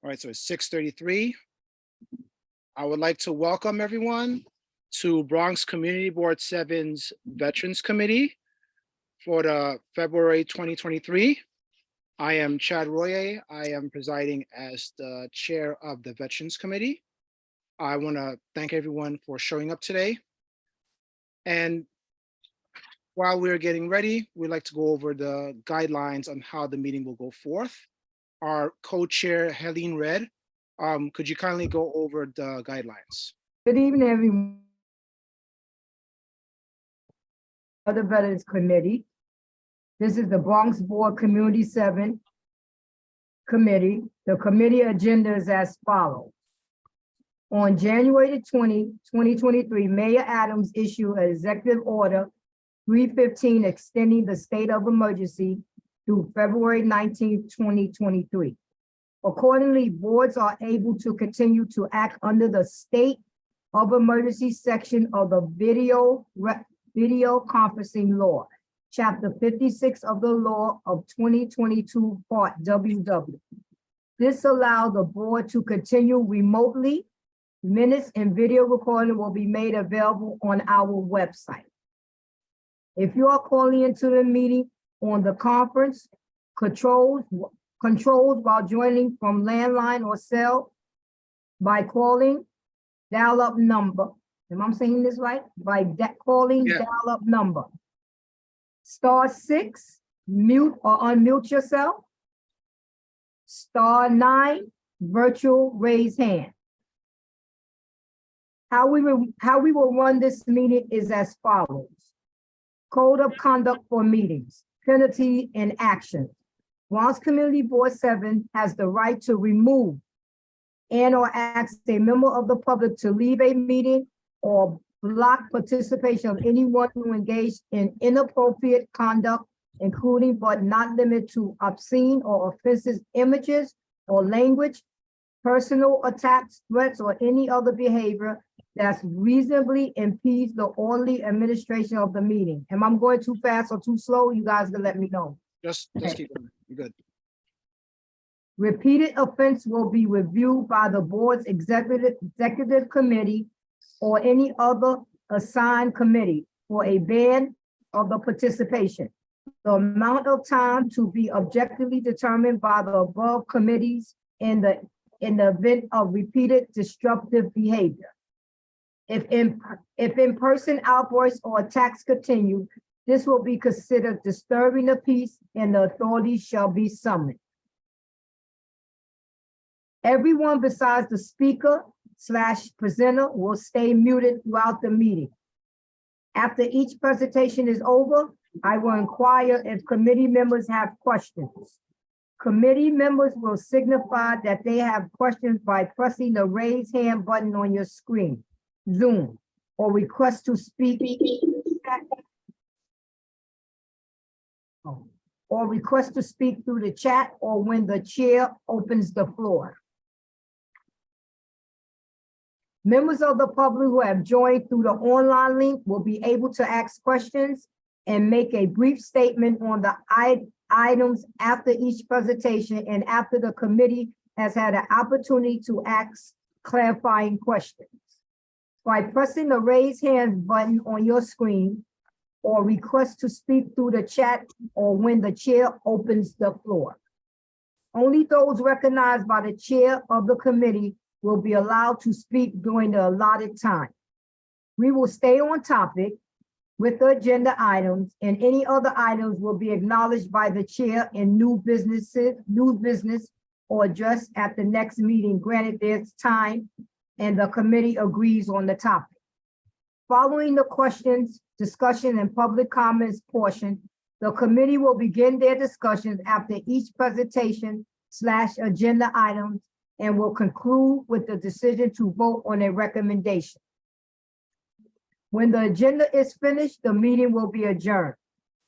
All right, so it's 6:33. I would like to welcome everyone to Bronx Community Board 7's Veterans Committee for the February 2023. I am Chad Royer. I am presiding as the chair of the Veterans Committee. I want to thank everyone for showing up today. And while we're getting ready, we'd like to go over the guidelines on how the meeting will go forth. Our co-chair, Helene Red, could you kindly go over the guidelines? Good evening, everyone. The Veterans Committee. This is the Bronx Board Community 7 Committee. The committee agenda is as follows. On January 20, 2023, Mayor Adams issued an executive order 315 extending the state of emergency through February 19, 2023. Accordingly, boards are able to continue to act under the state of emergency section of the video conferencing law, chapter 56 of the law of 2022, part WW. This allows the board to continue remotely. Minutes and video recording will be made available on our website. If you are calling into the meeting on the conference, controls while joining from landline or cell by calling dial-up number. Am I saying this right? By calling dial-up number. *6, mute or unmute yourself. *9, virtual raise hand. How we will run this meeting is as follows. Code of conduct for meetings, penalty and action. Bronx Community Board 7 has the right to remove and/or ask a member of the public to leave a meeting or block participation of anyone who engaged in inappropriate conduct, including but not limited to obscene or offensive images or language, personal attacks, threats, or any other behavior that reasonably impedes the orderly administration of the meeting. Am I going too fast or too slow? You guys can let me know. Just keep going. You're good. Repeated offense will be reviewed by the board's executive committee or any other assigned committee for a ban of the participation. The amount of time to be objectively determined by the above committees in the event of repeated disruptive behavior. If in-person outbursts or attacks continue, this will be considered disturbing the peace and the authorities shall be summoned. Everyone besides the speaker/presenter will stay muted throughout the meeting. After each presentation is over, I will inquire if committee members have questions. Committee members will signify that they have questions by pressing the raise hand button on your screen, Zoom, or request to speak through the chat or when the chair opens the floor. Members of the public who have joined through the online link will be able to ask questions and make a brief statement on the items after each presentation and after the committee has had an opportunity to ask clarifying questions. By pressing the raise hand button on your screen or request to speak through the chat or when the chair opens the floor. Only those recognized by the chair of the committee will be allowed to speak during the allotted time. We will stay on topic with the agenda items, and any other items will be acknowledged by the chair in new business or addressed at the next meeting, granted there's time and the committee agrees on the topic. Following the questions, discussion, and public comments portion, the committee will begin their discussions after each presentation/agenda items and will conclude with the decision to vote on a recommendation. When the agenda is finished, the meeting will be adjourned.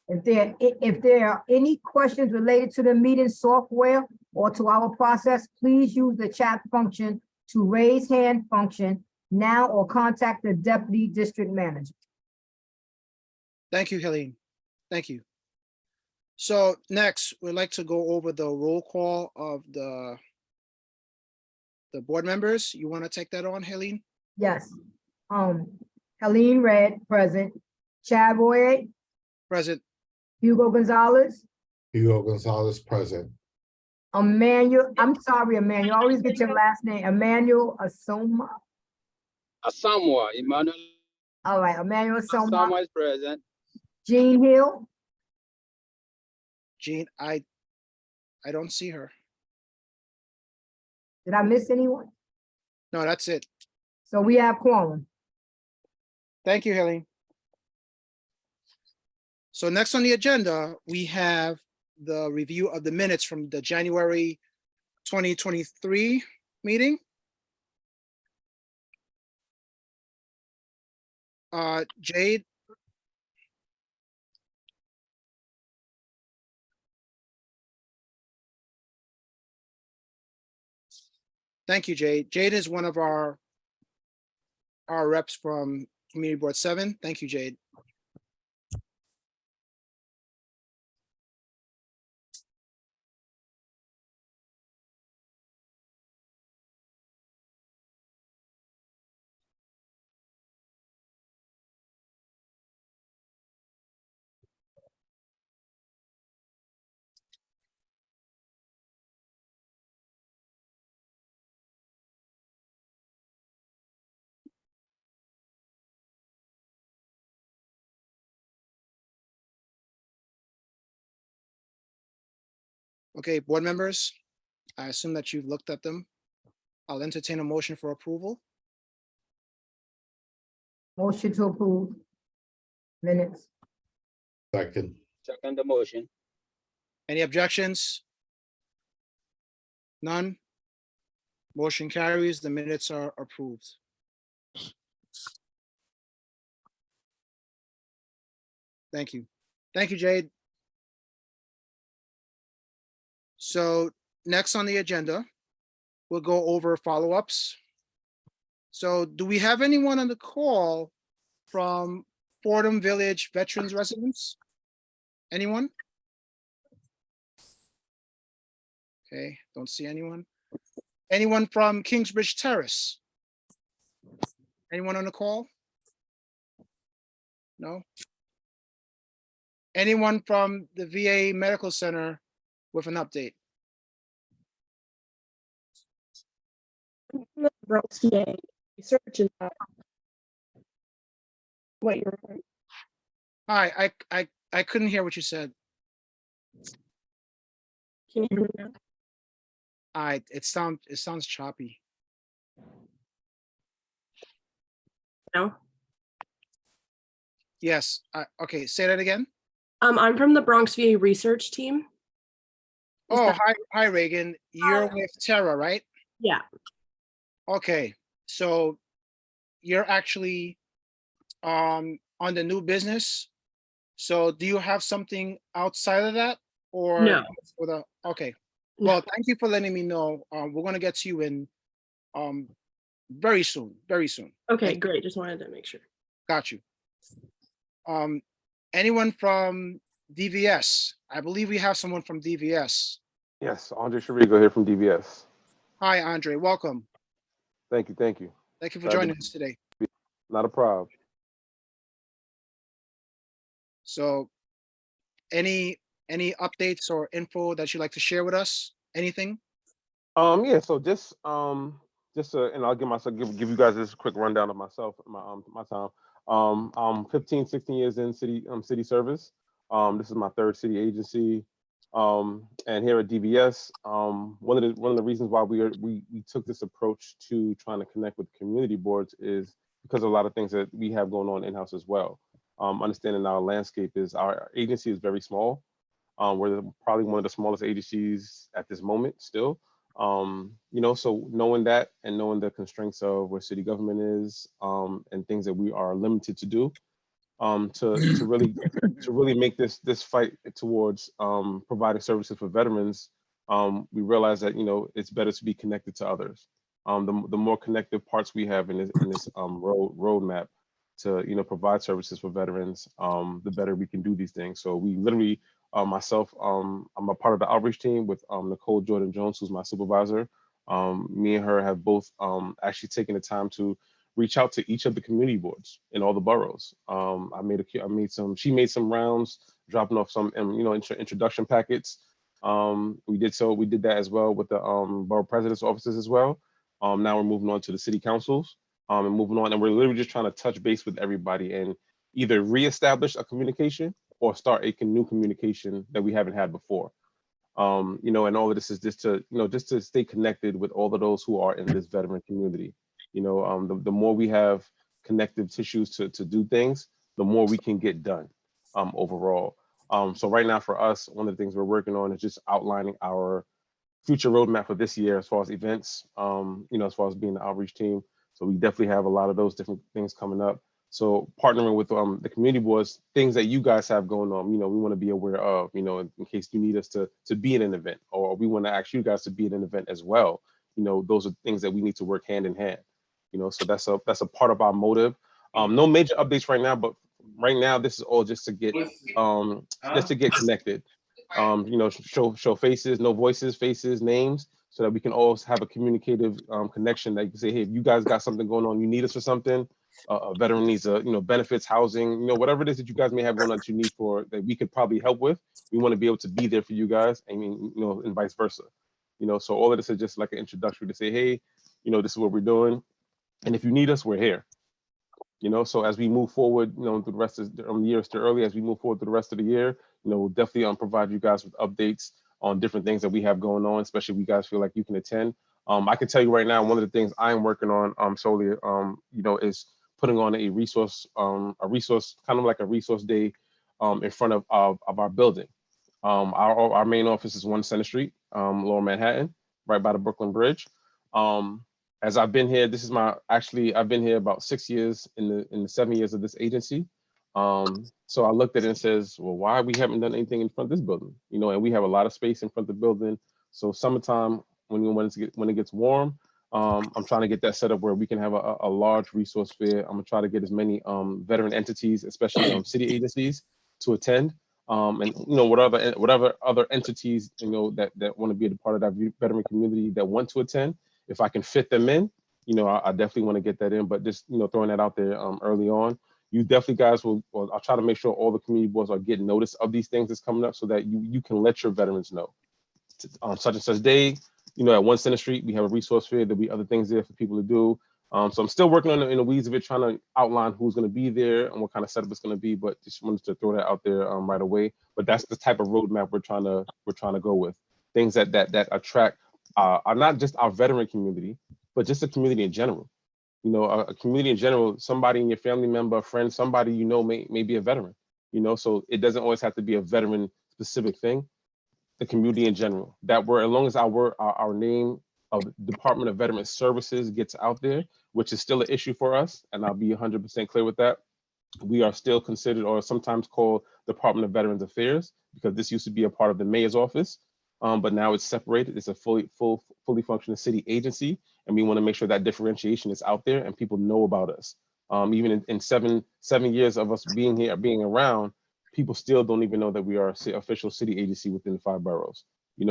If there are any questions related to the meeting software or to our process, please use the chat function to raise hand function now or contact the deputy district manager. Thank you, Helene. Thank you. So next, we'd like to go over the roll call of the the board members. You want to take that on, Helene? Yes. Helene Red, present. Chad Boyer, Present. Hugo Gonzalez, Hugo Gonzalez present. Emmanuel, I'm sorry, Emmanuel, I always get your last name, Emmanuel Asoma. Asamoah, Emmanuel All right, Emmanuel Asoma, Asamoah is present. Jean Hill, Jean, I don't see her. did I miss anyone? No, that's it. So we have quorum. Thank you, Helene. So next on the agenda, we have the review of the minutes from the January 2023 meeting. Jade. Thank you, Jade. Jade is one of our reps from Community Board 7. Thank you, Jade. Okay, board members, I assume that you've looked at them. I'll entertain a motion for approval. Motion to approve. Minutes. Second. Second the motion. Any objections? None? Motion carries. The minutes are approved. Thank you. Thank you, Jade. So next on the agenda, we'll go over follow-ups. So do we have anyone on the call from Fordham Village Veterans Residence? Anyone? Okay, don't see anyone. Anyone from Kingsbridge Terrace? Anyone on the call? No? Anyone from the VA Medical Center with an update? Bronx, VA research is that what you're referring? Hi, I couldn't hear what you said. Can you hear me now? It sounds choppy. No. Yes, okay, say that again. I'm from the Bronx VA research team. Is Oh, that- hi Reagan. You're with Tara, right? Yeah. Okay, so you're actually on the new business. So do you have something outside of that or? No. For the, okay, No. well, thank you for letting me know. We're gonna get to you in very soon, very soon. Okay, Thank you. great. Just wanted to make sure. Got you. Anyone from DVS? I believe we have someone from DVS. Yes, Andre Sharigo here from DVS. Hi, Andre, welcome. Thank you, thank you. Thank you for Glad to joining be- us today. Not a problem. So any updates or info that you'd like to share with us? Anything? Yeah, so just and I'll give you guys this quick rundown of myself, my time. I'm 15, 16 years in city service. This is my third city agency. And here at DVS, one of the reasons why we took this approach to trying to connect with community boards is because of a lot of things that we have going on in-house as well. Understanding our landscape is our agency is very small. We're probably one of the smallest agencies at this moment still. So knowing that and knowing the constraints of where city government is and things that we are limited to do, to really make this fight towards providing services for veterans, we realize that it's better to be connected to others. The more connected parts we have in this roadmap to provide services for veterans, the better we can do these things. So we literally, myself, I'm a part of the outreach team with Nicole Jordan Jones, who's my supervisor. Me and her have both actually taken the time to reach out to each of the community boards in all the boroughs. She made some rounds, dropping off some, introduction packets. We did that as well with the borough president's offices as well. Now we're moving on to the city councils, and moving on, and we're literally just trying to touch base with everybody and either reestablish a communication or start a new communication that we haven't had before. And all of this is just to stay connected with all of those who are in this veteran community. The more we have connective tissues to do things, the more we can get done overall. So right now for us, one of the things we're working on is just outlining our future roadmap for this year as far as events, as far as being the outreach team. So we definitely have a lot of those different things coming up. So partnering with the community boards, things that you guys have going on, we want to be aware of, in case you need us to be at an event, or we want to ask you guys to be at an event as well. Those are things that we need to work hand in hand. So that's a part of our motive. No major updates right now, but right now this is all just to get connected. Show faces, no voices, faces, names, so that we can all have a communicative connection that you can say, hey, if you guys got something going on, you need us for something, a veteran needs benefits, housing, whatever it is that you guys may have going on that you need that we could probably help with. We want to be able to be there for you guys, and vice versa. So all of this is just like an introductory to say, hey, this is what we're doing, and if you need us, we're here. So as we move forward, through the rest of the year, still early, as we move forward through the rest of the year, we'll definitely provide you guys with updates on different things that we have going on, especially if you guys feel like you can attend. I can tell you right now, one of the things I'm working on solely, is putting on a resource kind of like a resource day in front of our building. Our main office is 1 Center Street, Lower Manhattan, right by the Brooklyn Bridge. As I've been here, I've been here about 6 years in the 7 years of this agency. So I looked at it and says, well, why we haven't done anything in front of this building? And we have a lot of space in front of the building. So summertime, when it gets warm, I'm trying to get that set up where we can have a large resource fair. I'm gonna try to get as many veteran entities, especially city agencies, to attend. And whatever other entities that want to be a part of that veteran community that want to attend, if I can fit them in, I definitely want to get that in. But just throwing that out there early on, you definitely guys I'll try to make sure all the community boards are getting notice of these things that's coming up, so that you can let your veterans know. On such and such day, at 1 Center Street, we have a resource fair. There'll be other things there for people to do. So I'm still working on it in the weeds of it, trying to outline who's going to be there and what kind of setup it's going to be. But just wanted to throw that out there right away. But that's the type of roadmap we're trying to go with. Things that attract are not just our veteran community, but just the community in general. A community in general. Somebody in your family member, a friend, somebody may be a veteran. So it doesn't always have to be a veteran specific thing. The community in general, as long as our name of Department of Veteran Services gets out there, which is still an issue for us, and I'll be 100% clear with that. We are still considered, or sometimes called, Department of Veterans Affairs, because this used to be a part of the mayor's office, but now it's separated. It's a fully functioning city agency, and we want to make sure that differentiation is out there and people know about us. Even in seven years of us being here, being around, people still don't even know that we are an official city agency within the 5 boroughs.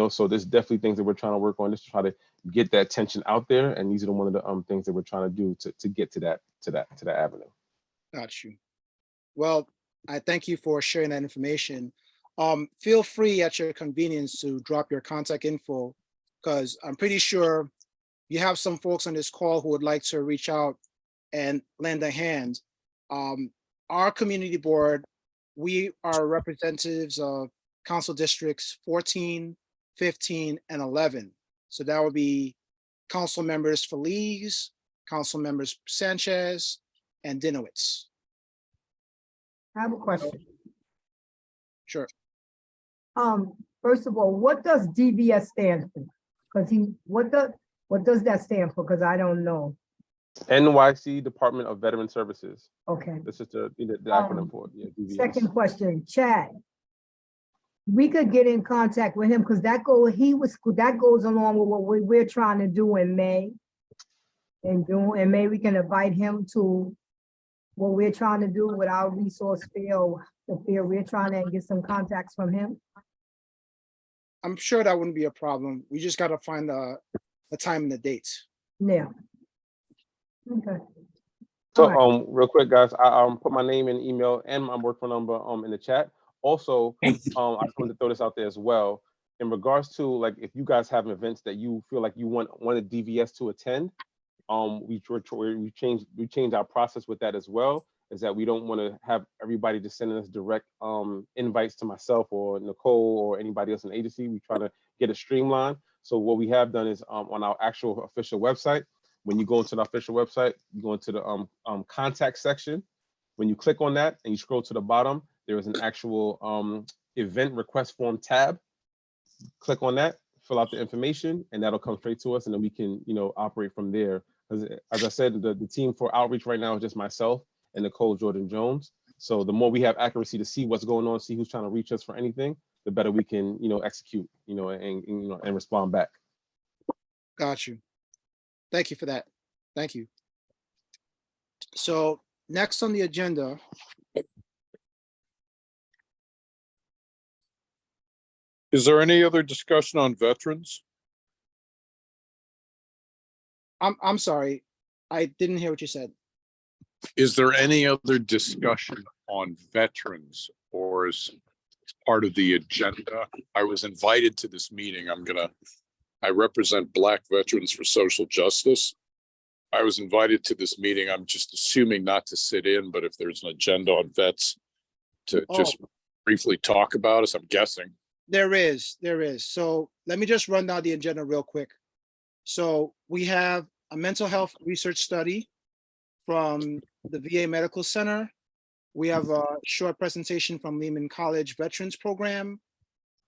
So there's definitely things that we're trying to work on, just to try to get that tension out there. And these are one of the things that we're trying to do to get to that avenue. Got you. Well, I thank you for sharing that information. Feel free at your convenience to drop your contact info, because I'm pretty sure you have some folks on this call who would like to reach out and lend a hand. Our community board, we are representatives of council districts 14, 15, and 11. So that would be council members Feliz, council members Sanchez, and Dinowitz. I have a question. Sure. First of all, what does DVS stand for? Because what does that stand for? Because I don't know. NYC Department of Veteran Services. Okay. This is the acronym for it. Yeah, DVS. Second question, Chad. We could get in contact with him because that goes along with what we're trying to do in May. And May we can invite him to what we're trying to do with our resource fair, the fair we're trying to get some contacts from him. I'm sure that wouldn't be a problem. We just got to find the the time and the dates. Yeah. Okay. So, All right. real quick, guys, I put my name and email and my work phone number in the chat. Also, I just wanted to throw this out there as well. In regards to like, if you guys have events that you feel like you want a DVS to attend, we changed our process with that as well. Is that we don't want to have everybody just sending us direct invites to myself or Nicole or anybody else in the agency. We try to get it streamlined. So what we have done is on our actual official website. When you go into the official website, you go into the contact section. When you click on that and you scroll to the bottom, there is an actual event request form tab. Click on that, fill out the information, and that'll come straight to us, and then we can, operate from there. As I said, the team for outreach right now is just myself and Nicole Jordan Jones. So the more we have accuracy to see what's going on, see who's trying to reach us for anything, the better we can, execute, and respond back. Got you. Thank you for that. Thank you. So next on the agenda, Is there any other discussion on veterans? I'm sorry, I didn't hear what you said. Is there any other discussion on veterans or is part of the agenda? I was invited to this meeting. I represent Black Veterans for Social Justice. I was invited to this meeting. I'm just assuming not to sit in, but if there's an agenda on vets to just briefly talk about us, I'm guessing. There is. So let me just run down the agenda real quick. So we have a mental health research study from the VA Medical Center. We have a short presentation from Lehman College Veterans Program.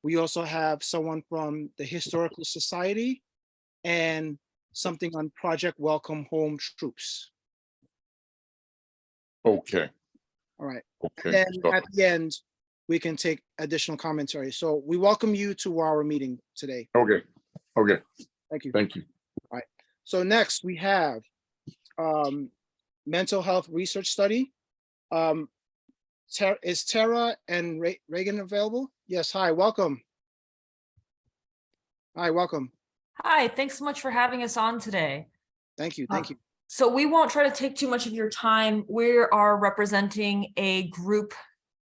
We also have someone from the Historical Society and something on Project Welcome Home Troops. Okay. All right. Okay. Then So- at the end, we can take additional commentary. So we welcome you to our meeting today. Okay. Thank you. Thank you. So next we have mental health research study. Is Tara and Reagan available? Yes, hi, welcome. Hi, welcome. Hi, thanks so much for having us on today. Thank you. So we won't try to take too much of your time. We are representing a group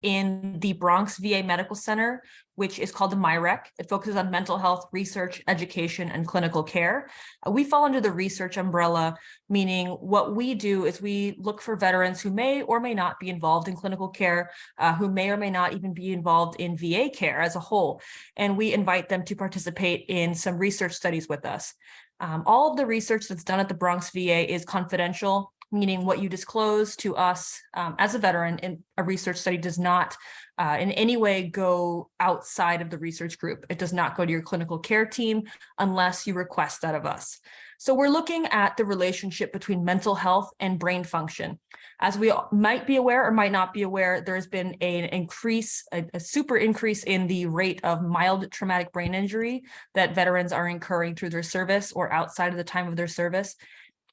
in the Bronx VA Medical Center, which is called the MyRec. It focuses on mental health research, education, and clinical care. We fall under the research umbrella, meaning what we do is we look for veterans who may or may not be involved in clinical care, who may or may not even be involved in VA care as a whole. And we invite them to participate in some research studies with us. All of the research that's done at the Bronx VA is confidential, meaning what you disclose to us as a veteran in a research study does not in any way go outside of the research group. It does not go to your clinical care team unless you request that of us. So we're looking at the relationship between mental health and brain function. As we might be aware or might not be aware, there's been an increase, a super increase in the rate of mild traumatic brain injury that veterans are incurring through their service or outside of the time of their service.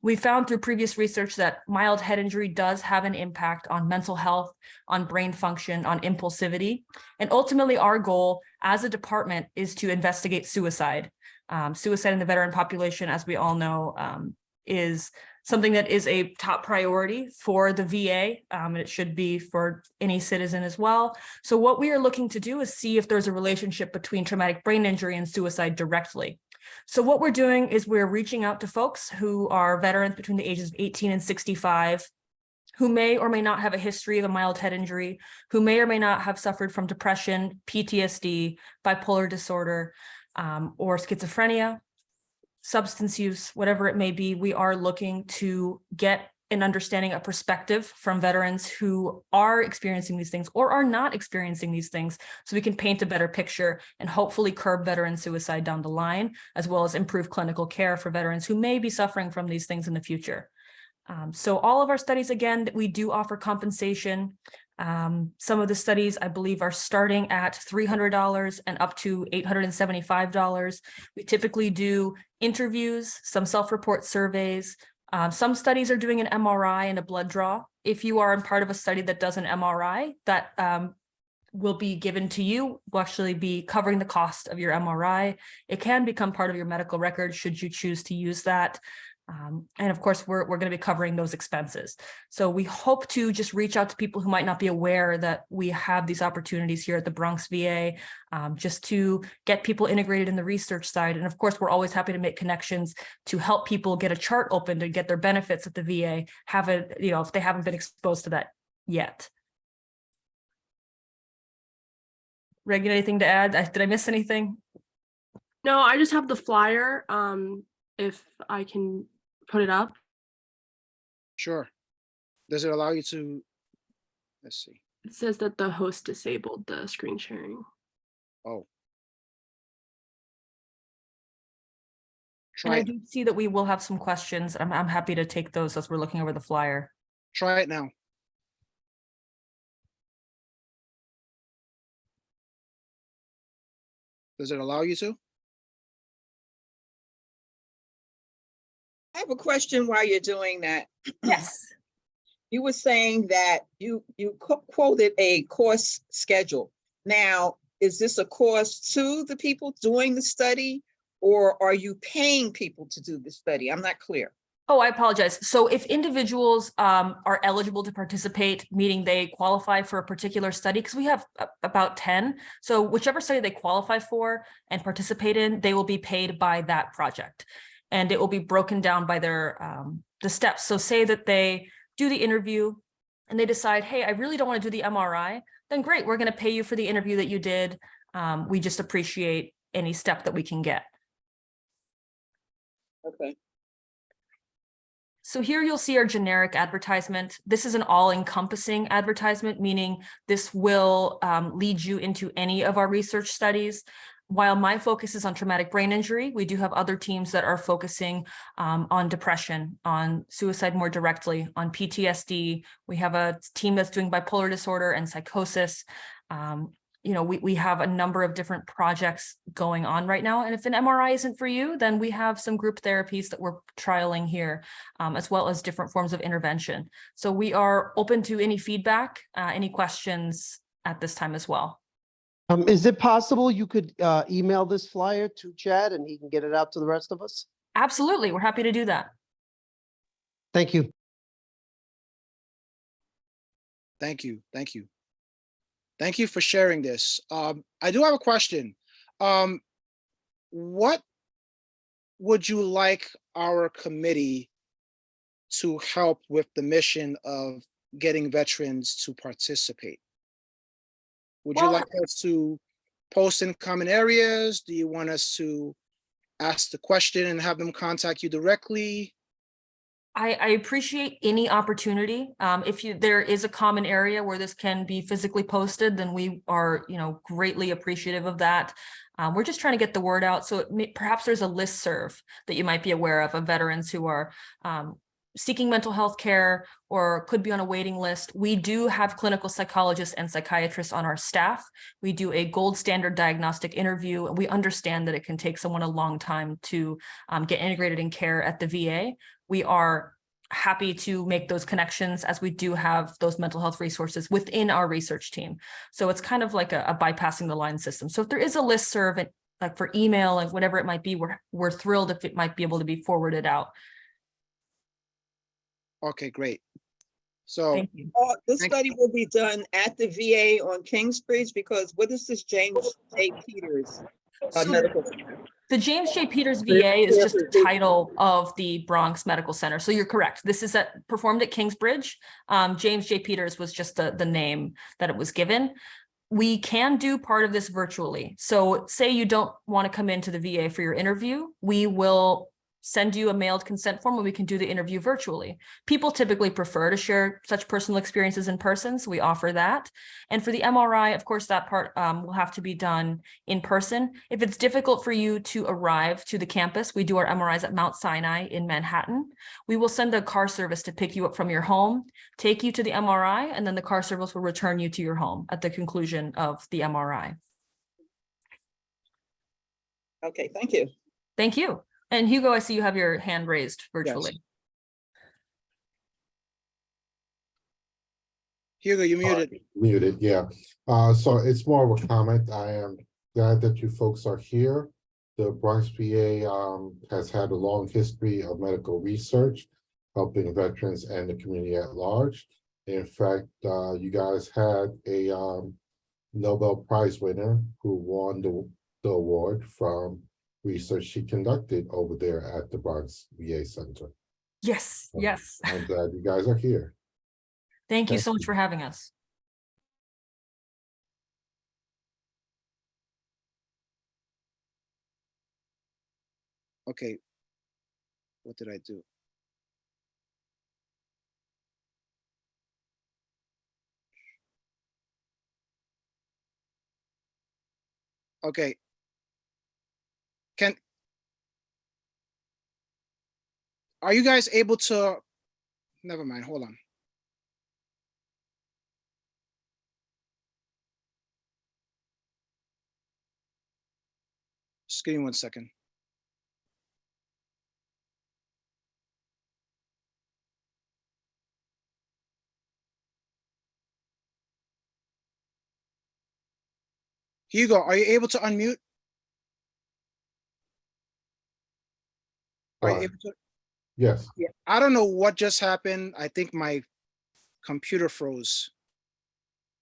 We found through previous research that mild head injury does have an impact on mental health, on brain function, on impulsivity. And ultimately, our goal as a department is to investigate suicide. Suicide in the veteran population, as we all know, is something that is a top priority for the VA, and it should be for any citizen as well. So what we are looking to do is see if there's a relationship between traumatic brain injury and suicide directly. So what we're doing is we're reaching out to folks who are veterans between the ages of 18 and 65, who may or may not have a history of a mild head injury, who may or may not have suffered from depression, PTSD, bipolar disorder, or schizophrenia, substance use, whatever it may be. We are looking to get an understanding, a perspective from veterans who are experiencing these things or are not experiencing these things, so we can paint a better picture and hopefully curb veteran suicide down the line, as well as improve clinical care for veterans who may be suffering from these things in the future. So all of our studies, again, we do offer compensation. Some of the studies, I believe, are starting at $300 and up to $875. We typically do interviews, some self-report surveys. Some studies are doing an MRI and a blood draw. If you are in part of a study that does an MRI, that will be given to you, will actually be covering the cost of your MRI. It can become part of your medical record should you choose to use that. And of course, we're going to be covering those expenses. So we hope to just reach out to people who might not be aware that we have these opportunities here at the Bronx VA, just to get people integrated in the research side. And of course, we're always happy to make connections to help people get a chart open to get their benefits at the VA, have it, you know, if they haven't been exposed to that yet. Reagan, anything to add? Did I miss anything? No, I just have the flyer. If I can put it up. Sure. Does it allow you to, let's see. It says that the host disabled the screen sharing. Oh. And Try I it, do see that we will have some questions. I'm happy to take those as we're looking over the flyer. try it now. Does it allow you to? I have a question while you're doing that. Yes. You were saying that you quoted a course schedule. Now, is this a course to the people doing the study, or are you paying people to do the study? I'm not clear. Oh, I apologize. So if individuals are eligible to participate, meaning they qualify for a particular study, because we have about 10. So whichever study they qualify for and participate in, they will be paid by that project. And it will be broken down by their the steps. So say that they do the interview and they decide, hey, I really don't want to do the MRI, then great, we're going to pay you for the interview that you did. We just appreciate any step that we can get. Okay. So here you'll see our generic advertisement. This is an all-encompassing advertisement, meaning this will lead you into any of our research studies. While my focus is on traumatic brain injury, we do have other teams that are focusing on depression, on suicide more directly, on PTSD. We have a team that's doing bipolar disorder and psychosis. You know, we have a number of different projects going on right now. And if an MRI isn't for you, then we have some group therapies that we're trialing here, as well as different forms of intervention. So we are open to any feedback, any questions at this time as well. Is it possible you could email this flyer to Chad and he can get it out to the rest of us? Absolutely. We're happy to do that. Thank you. Thank you. Thank you. Thank you for sharing this. I do have a question. What would you like our committee to help with the mission of getting veterans to participate? Would you Well, like us to post in common areas? Do you want us to ask the question and have them contact you directly? I appreciate any opportunity. If there is a common area where this can be physically posted, then we are, you know, greatly appreciative of that. We're just trying to get the word out. So perhaps there's a listserv that you might be aware of veterans who are seeking mental health care or could be on a waiting list. We do have clinical psychologists and psychiatrists on our staff. We do a gold standard diagnostic interview. We understand that it can take someone a long time to get integrated in care at the VA. We are happy to make those connections as we do have those mental health resources within our research team. So it's kind of like a bypassing the line system. So if there is a listserv, like for email and whatever it might be, we're thrilled if it might be able to be forwarded out. Okay, great. So Thank you. This Thank study will be done at the VA on Kingsbridge, because what is this James J. Peters So Medical Center? the James J. Peters VA is just the title of the Bronx Medical Center. So you're correct. This is performed at Kingsbridge. James J. Peters was just the name that it was given. We can do part of this virtually. So say you don't want to come into the VA for your interview, we will send you a mailed consent form and we can do the interview virtually. People typically prefer to share such personal experiences in person, so we offer that. And for the MRI, of course, that part will have to be done in person. If it's difficult for you to arrive to the campus, we do our MRIs at Mount Sinai in Manhattan. We will send a car service to pick you up from your home, take you to the MRI, and then the car service will return you to your home at the conclusion of the MRI. Okay, thank you. Thank you. And Hugo, I see you have your hand raised virtually. Hugo, you muted. Muted, yeah. So it's more of a comment. I am glad that you folks are here. The Bronx VA has had a long history of medical research, helping veterans and the community at large. In fact, you guys had a Nobel Prize winner who won the award from research she conducted over there at the Bronx VA Center. Yes, yes. I'm glad you guys are here. Thank you Thank so much you. for having us. Okay. What did I do? Okay. Are you guys able to, never mind, hold on. Just give me 1 second. Hugo, are you able to unmute? Are you able to? Yes, Yeah, I don't know what just happened. I think my computer froze.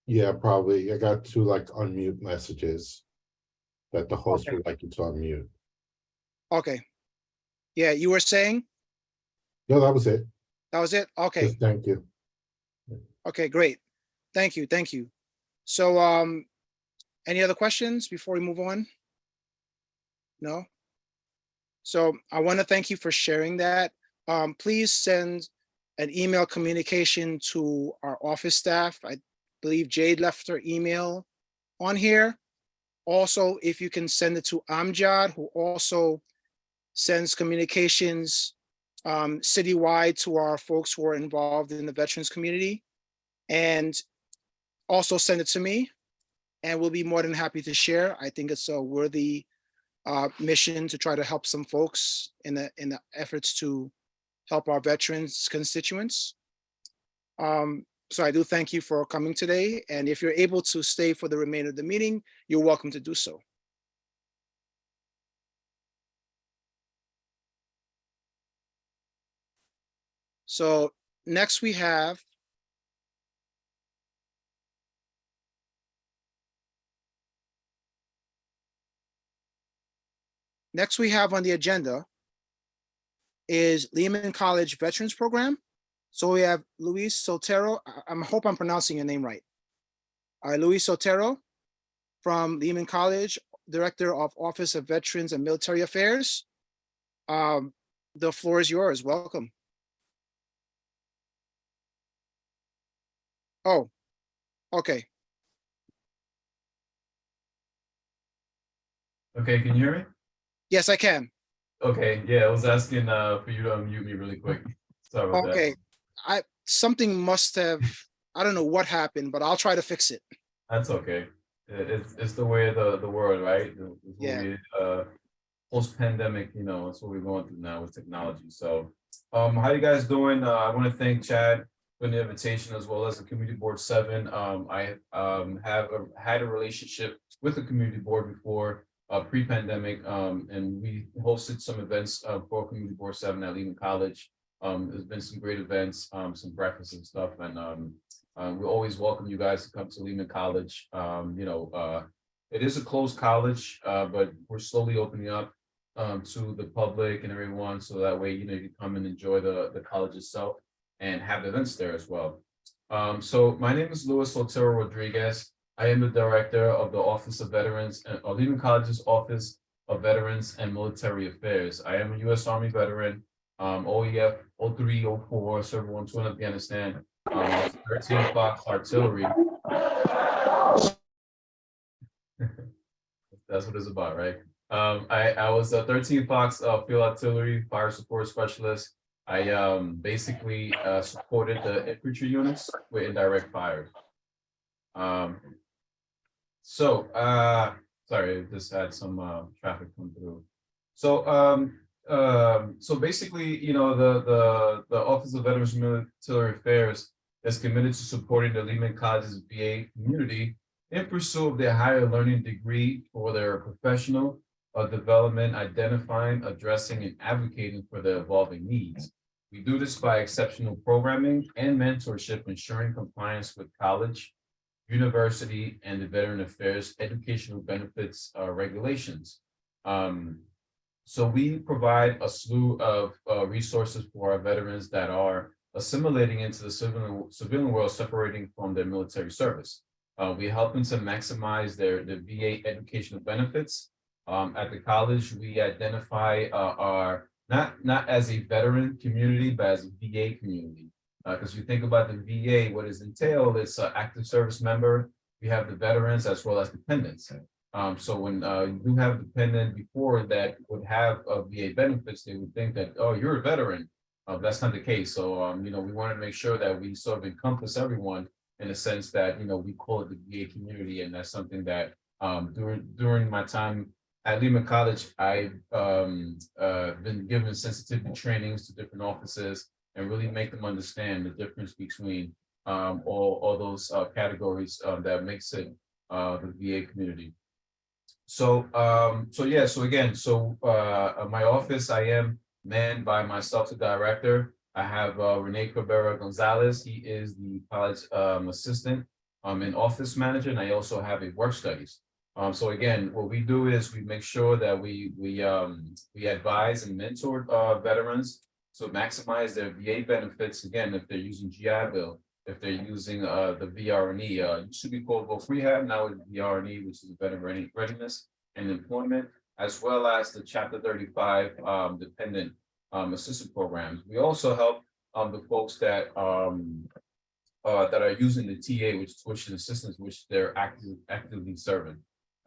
yeah, probably. I got two like unmute messages that the host Okay. would like you to unmute. Okay. Yeah, you were saying No, that was it. that was it? Okay. Just thank you. Okay, great. Thank you. Thank you. So, any other questions before we move on? No? So I want to thank you for sharing that. Please send an email communication to our office staff. I believe Jade left her email on here. Also, if you can send it to Amjad, who also sends communications citywide to our folks who are involved in the veterans community. And also send it to me, and we'll be more than happy to share. I think it's a worthy mission to try to help some folks in the efforts to help our veterans constituents. So I do thank you for coming today, and if you're able to stay for the remainder of the meeting, you're welcome to do so. So next we have on the agenda is Lehman College Veterans Program. So we have Luis Sotero. I hope I'm pronouncing your name right. Luis Sotero from Lehman College, Director of Office of Veterans and Military Affairs. The floor is yours. Welcome. Oh, okay. Okay, can you hear me? Yes, I can. Okay, yeah, I was asking for you to unmute me really quick. Sorry about Okay. Something must have, I don't know what happened, but I'll try to fix it. That's okay. It's the way of the world, right? Yeah. Post-pandemic, that's what we're going through now with technology. So how you guys doing? I want to thank Chad for the invitation, as well as the Community Board 7. I have had a relationship with the Community Board before, pre-pandemic, and we hosted some events for Community Board 7 at Lehman College. There's been some great events, some breakfasts and stuff, and we always welcome you guys to come to Lehman College. It is a closed college, but we're slowly opening up to the public and everyone, so that way you can come and enjoy the college itself and have events there as well. So my name is Luis Sotero Rodriguez. I am the director of the Office of Veterans and Lehman College's Office of Veterans and Military Affairs. I am a U.S. Army veteran, OEF 03, 04, served 1 in Afghanistan, 13 Fox Artillery. That's what it's about, right? I was a 13 Fox Field Artillery Fire Support Specialist. I basically supported the infantry units with indirect fire. Sorry, I just had some traffic come through. So basically, the Office of Veterans and Military Affairs is committed to supporting the Lehman College's VA community in pursuit of their higher learning degree for their professional development, identifying, addressing, and advocating for their evolving needs. We do this by exceptional programming and mentorship, ensuring compliance with college, university, and the Veteran Affairs educational benefits regulations. So we provide a slew of resources for our veterans that are assimilating into the civilian world, separating from their military service. We help them to maximize the VA educational benefits. At the college, we identify our not as a veteran community, but as a VA community. Because you think about the VA, what is entailed, it's an active service member. We have the veterans as well as dependents. So when you do have a dependent before that would have VA benefits, they would think that, oh, you're a veteran. That's not the case. So, we want to make sure that we sort of encompass everyone in a sense that, we call it the VA community. And that's something that during my time at Lehman College, I've been given sensitivity trainings to different offices and really make them understand the difference between all those categories that makes it the VA community. So my office, I am manned by myself, the director. I have Rene Cabrera Gonzalez. He is the college assistant and office manager, and I also have a work studies. So again, what we do is we make sure that we advise and mentor veterans to maximize their VA benefits. Again, if they're using GI Bill, if they're using the VRNE, it used to be called Voc Rehab, now it's VRNE, which is Veteran Readiness and Employment, as well as the Chapter 35 dependent assistance programs. We also help the folks that are using the TA, which is tuition assistance, which they're actively serving.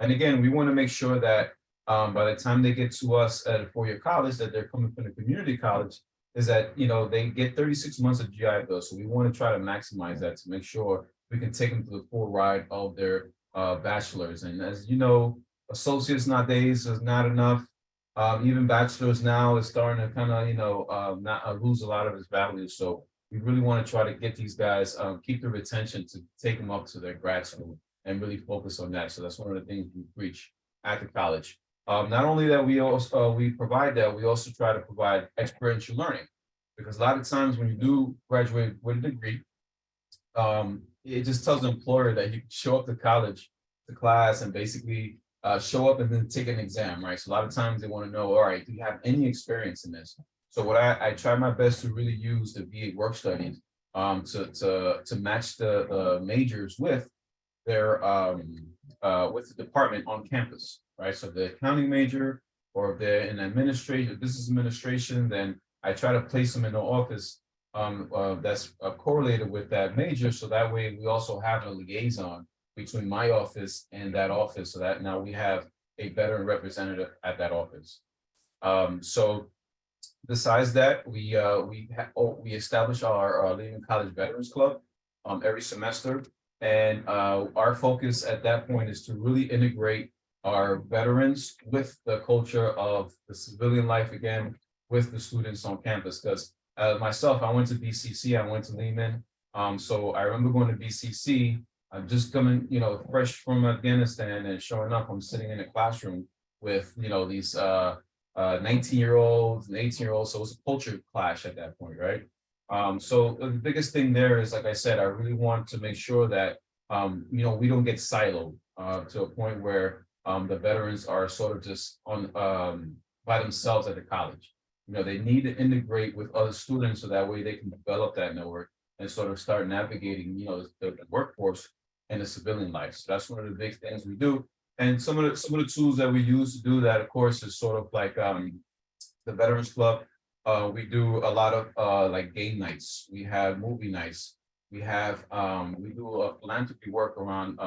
And again, we want to make sure that by the time they get to us at a four-year college, that they're coming from the community college, is that, they get 36 months of GI Bill. So we want to try to maximize that to make sure we can take them to the full ride of their bachelor's. And as you know, associates nowadays is not enough. Even bachelor's now is starting to kind of, not lose a lot of its value. So we really want to try to get these guys, keep the retention to take them up to their grad school and really focus on that. So that's one of the things we preach at the college. Not only that, we provide that, we also try to provide experiential learning, because a lot of times when you do graduate with a degree, it just tells the employer that you can show up to college, to class, and basically show up and then take an exam, right? So a lot of times they want to know, all right, do you have any experience in this? So what I try my best to really use the VA work studies to match the majors with their with the department on campus, right? So the accounting major, or if they're in administration, business administration, then I try to place them in the office that's correlated with that major. So that way we also have a liaison between my office and that office, so that now we have a veteran representative at that office. So besides that, we establish our Lehman College Veterans Club every semester. And our focus at that point is to really integrate our veterans with the culture of the civilian life again, with the students on campus. Because myself, I went to BCC, I went to Lehman. So I remember going to BCC, I'm just coming, fresh from Afghanistan, and showing up, I'm sitting in a classroom with, these 19-year-olds and 18-year-olds. So it was a culture clash at that point, right? So the biggest thing there is, like I said, I really want to make sure that, we don't get siloed to a point where the veterans are sort of just on by themselves at the college. They need to integrate with other students, so that way they can develop that network and sort of start navigating, the workforce and the civilian life. So that's one of the big things we do. And some of the tools that we use to do that, of course, is sort of like the Veterans Club. We do a lot of like game nights. We have movie nights. We do a philanthropy work around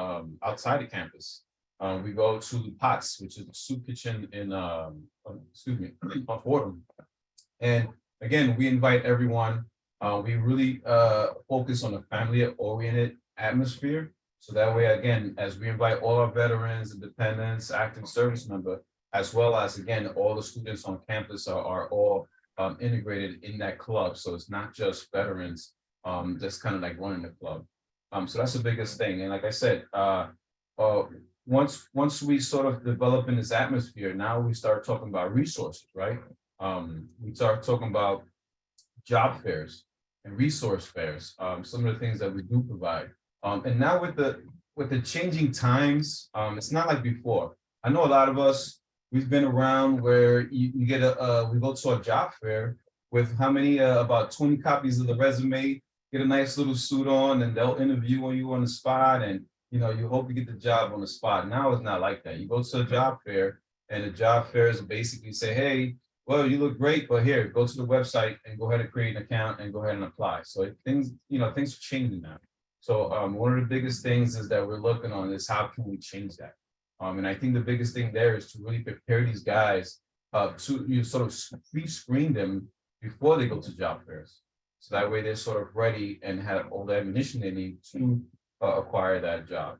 outside the campus. We go to POTS, which is the soup kitchen in on Fordham. And again, we invite everyone. We really focus on a family-oriented atmosphere. So that way, again, as we invite all our veterans and dependents, active service member, as well as, again, all the students on campus are all integrated in that club. So it's not just veterans just kind of like running the club. So that's the biggest thing. And like I said, once we sort of develop in this atmosphere, now we start talking about resources, right? We start talking about job fairs and resource fairs, some of the things that we do provide. And now with the changing times, it's not like before. I know a lot of us, we've been around where you get we go to a job fair with how many, about 20 copies of the resume, get a nice little suit on, and they'll interview you on the spot, and you hope you get the job on the spot. Now it's not like that. You go to a job fair, and the job fairs basically say, hey, well, you look great, but here, go to the website and go ahead and create an account and go ahead and apply. So things are changing now. So one of the biggest things is that we're looking on is how can we change that? And I think the biggest thing there is to really prepare these guys to sort of pre-screen them before they go to job fairs. So that way they're sort of ready and have all the ammunition they need to acquire that job.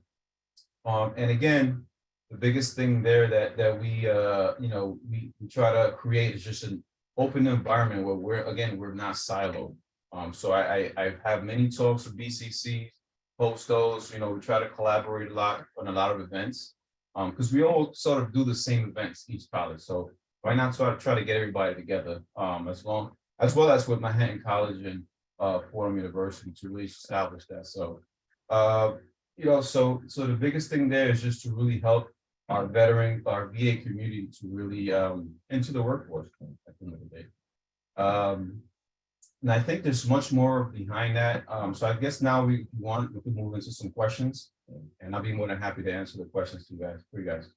And again, the biggest thing there that we we try to create is just an open environment where we're not siloed. So I have many talks with BCC, host those. We try to collaborate a lot on a lot of events because we all sort of do the same events each college. So why not try to get everybody together as well as with Manhattan College and Fordham University to really establish that. So so the biggest thing there is just to really help our VA community to really into the workforce at the end of the day. And I think there's much more behind that. So I guess now we can move into some questions, and I'll be more than happy to answer the questions for you guys.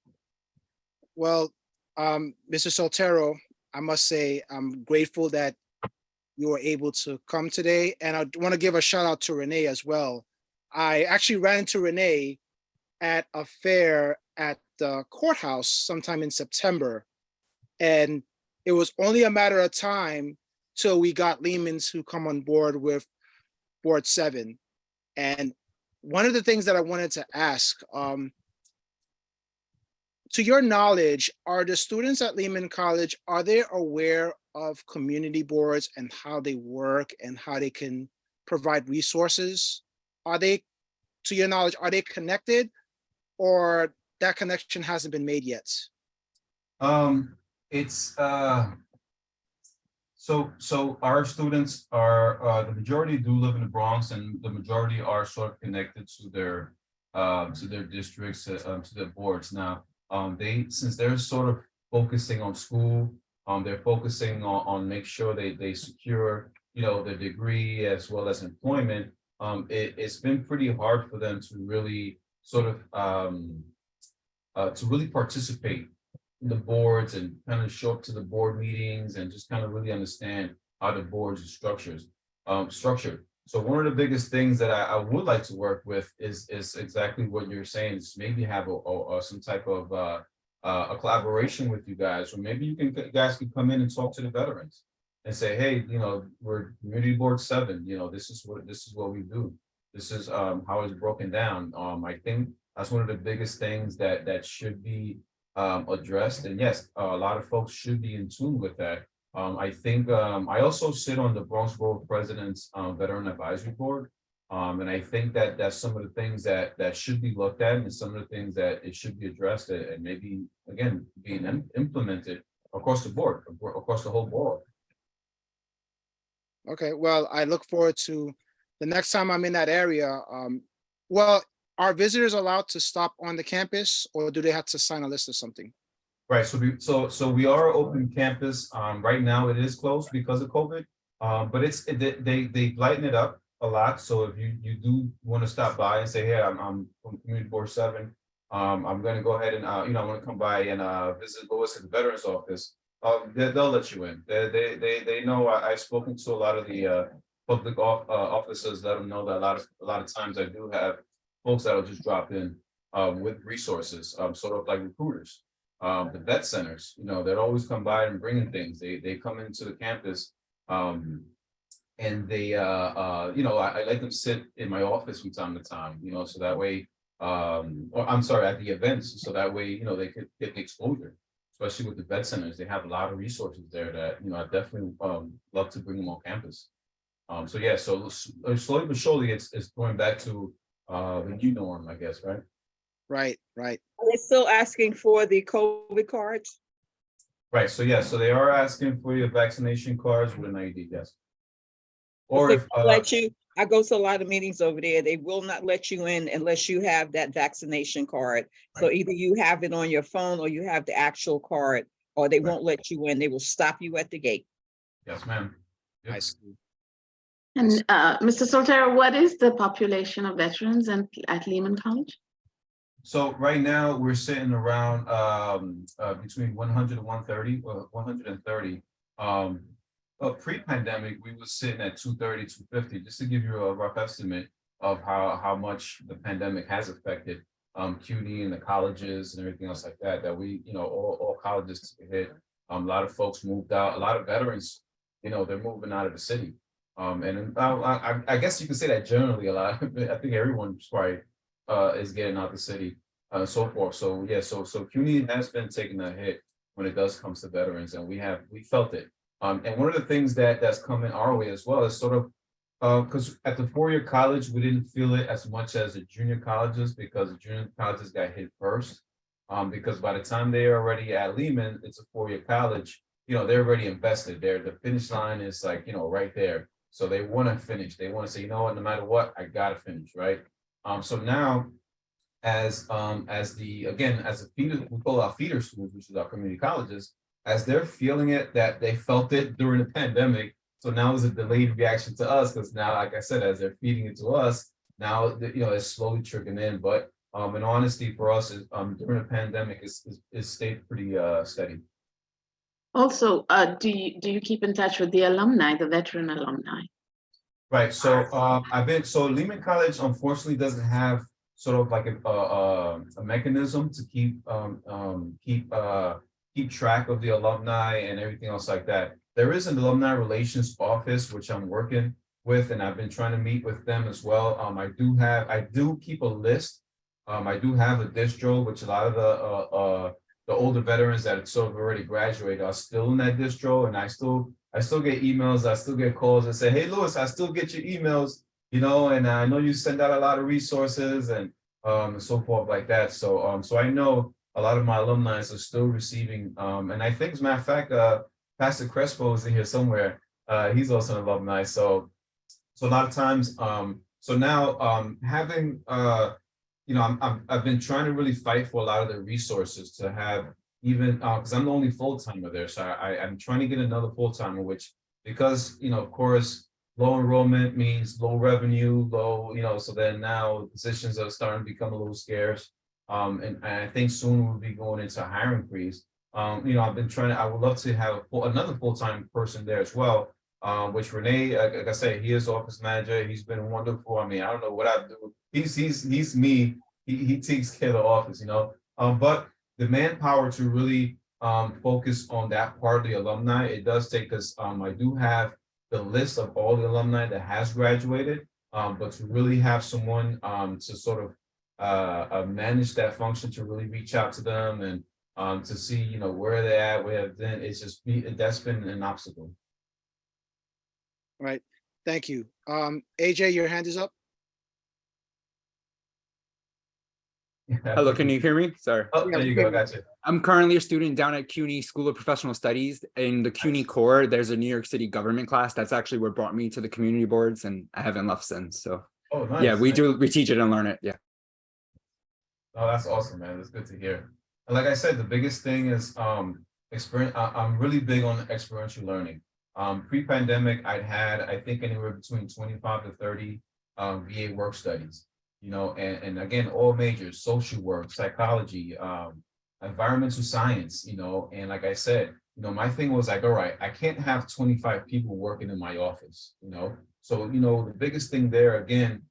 Well, Mr. Soltero, I must say I'm grateful that you were able to come today, and I want to give a shout out to Renee as well. I actually ran into Renee at a fair at the courthouse sometime in September. And it was only a matter of time till we got Lehman's who come on board with Board 7. And one of the things that I wanted to ask, to your knowledge, are the students at Lehman College, are they aware of community boards and how they work and how they can provide resources? Are they, to your knowledge, are they connected, or that connection hasn't been made yet? It's so our students are the majority do live in the Bronx, and the majority are sort of connected to their districts, to their boards. Now, since they're sort of focusing on school, they're focusing on make sure they secure their degree as well as employment. It's been pretty hard for them to really sort of to really participate in the boards and kind of show up to the board meetings and just kind of really understand how the boards are structured. So one of the biggest things that I would like to work with is exactly what you're saying, is maybe have some type of a collaboration with you guys, or maybe you guys can come in and talk to the veterans and say, hey, we're Community Board 7, this is what we do. This is how it's broken down. I think that's one of the biggest things that should be addressed. And yes, a lot of folks should be in tune with that. I think I also sit on the Bronx Borough President's Veteran Advisory Board. And I think that's some of the things that should be looked at, and some of the things that it should be addressed and maybe, again, being implemented across the board, across the whole board. Okay, well, I look forward to the next time I'm in that area. Well, are visitors allowed to stop on the campus, or do they have to sign a list or something? Right. So we are open campus. Right now it is closed because of COVID. But they lighten it up a lot. So if you do want to stop by and say, hey, I'm from Community Board 7, I'm going to go ahead and I want to come by and visit Lewis at the Veterans Office. They'll let you in. They know I've spoken to a lot of the public officers. Let them know that a lot of times I do have folks that'll just drop in with resources, sort of like recruiters. The vet centers, they'll always come by and bring in things. They come into the campus, and they, I let them sit in my office from time to time, so that way, or I'm sorry, at the events, so that way, they could get the exposure. Especially with the vet centers, they have a lot of resources there that I definitely love to bring them on campus. So yeah, so slowly but surely, it's going back to the new norm, I guess, right? Right, right. Are they still asking for the COVID cards? Right. So yeah, so they are asking for your vaccination cards with an ID, yes. But Or they if won't let you, I go to a lot of meetings over there, they will not let you in unless you have that vaccination card. So Right. either you have it on your phone or you have the actual card, or they won't let you in. They will stop you at the gate. yes, ma'am. Yep. I see. And Mr. Soltero, what is the population of veterans at Lehman College? So right now we're sitting around between 100 and 130, 130. But pre-pandemic, we were sitting at 230, 250, just to give you a rough estimate of how much the pandemic has affected CUNY and the colleges and everything else like that, that we, all colleges took a hit. A lot of folks moved out, a lot of veterans, they're moving out of the city. And I guess you could say that generally a lot. I think everyone's probably is getting out the city, so forth. So yeah, so CUNY has been taking a hit when it does comes to veterans, and we felt it. And one of the things that's coming our way as well is sort of because at the four-year college we didn't feel it as much as the junior colleges, because the junior colleges got hit first. Because by the time they're already at Lehman, it's a four-year college. They're already invested there. The finish line is like right there. So they want to finish. They want to say, what, no matter what, I gotta finish, right? So now, as the feeder, we call our feeder schools, which is our community colleges, as they're feeling it, that they felt it during the pandemic. So now it's a delayed reaction to us, because now, like I said, as they're feeding it to us, now it's slowly trickling in. But in honesty, for us, during the pandemic, it's stayed pretty steady. Also, do you keep in touch with the alumni, the veteran alumni? Right. So Lehman College unfortunately doesn't have sort of like a mechanism to keep track of the alumni and everything else like that. There is an alumni relations office which I'm working with, and I've been trying to meet with them as well. I do keep a list. I do have a distro, which a lot of the older veterans that sort of already graduated are still in that distro, and I still get emails, I still get calls that say, hey, Louis, I still get your emails, and I know you send out a lot of resources and so forth like that. So I know a lot of my alumni are still receiving, and I think, as a matter of fact, Pastor Crespo is in here somewhere. He's also an alumni. So a lot of times, so now having, I've been trying to really fight for a lot of the resources to have, even because I'm the only full-timer there. So I'm trying to get another full-timer, which, because, of course, low enrollment means low revenue, so then now positions are starting to become a little scarce. And I think soon we'll be going into a hiring freeze. I've been I would love to have another full-time person there as well. Which Renee, like I said, he is office manager. He's been wonderful. I mean, I don't know what I do. He's me. He takes care of the office, but the manpower to really focus on that part of the alumni, it does take, because I do have the list of all the alumni that has graduated, but to really have someone to sort of manage that function, to really reach out to them and to see where they're at, that's been an obstacle. Right. Thank you. AJ, your hand is up. Hello, can you hear me? Sorry. Oh, there you go. Gotcha. I'm currently a student down at CUNY School of Professional Studies. In the CUNY core, there's a New York City government class. That's actually what brought me to the community boards, and I haven't left since. So oh, nice, yeah, we nice. we teach it and learn it. Yeah. Oh, that's awesome, man. That's good to hear. And like I said, the biggest thing is experience. I'm really big on experiential learning. Pre-pandemic, I think anywhere between 25 to 30 VA work studies. And again, all majors: social work, psychology, environmental science, and like I said, my thing was like, all right, I can't have 25 people working in my office, so, the biggest thing there, again,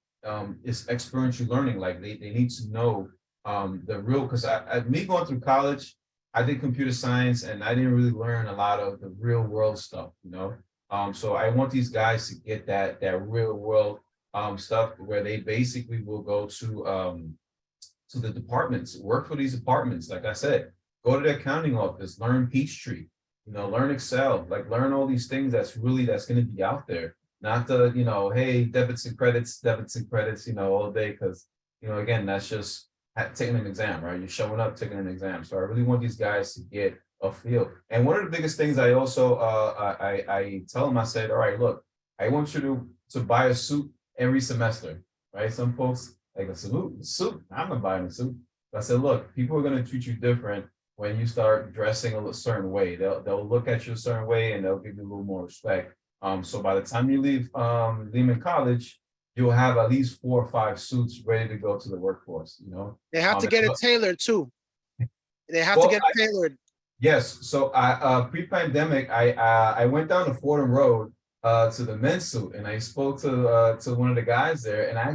is experiential learning. Like they need to know the real, because me going through college, I did computer science and I didn't really learn a lot of the real world stuff, so I want these guys to get that real world stuff, where they basically will go to the departments, work for these departments. Like I said, go to the accounting office, learn Peachtree, learn Excel, like learn all these things that's going to be out there. not the, hey, debits and credits, all day, because, again, that's just taking an exam, right? You're showing up, taking an exam. So I really want these guys to get a feel. And one of the biggest things I also, I tell them, I said, all right, look, I want you to buy a suit every semester, right? Some folks like a suit. I'm not buying a suit. But I said, look, people are going to treat you different when you start dressing a certain way. They'll look at you a certain way and they'll give you a little more respect. So by the time you leave Lehman College, you'll have at least 4 or 5 suits ready to go to the workforce. They have to get it tailored too. They have to Well, get it tailored. Yes, so I pre-pandemic, I went down to Fordham Road to the men's suit, and I spoke to one of the guys there, and I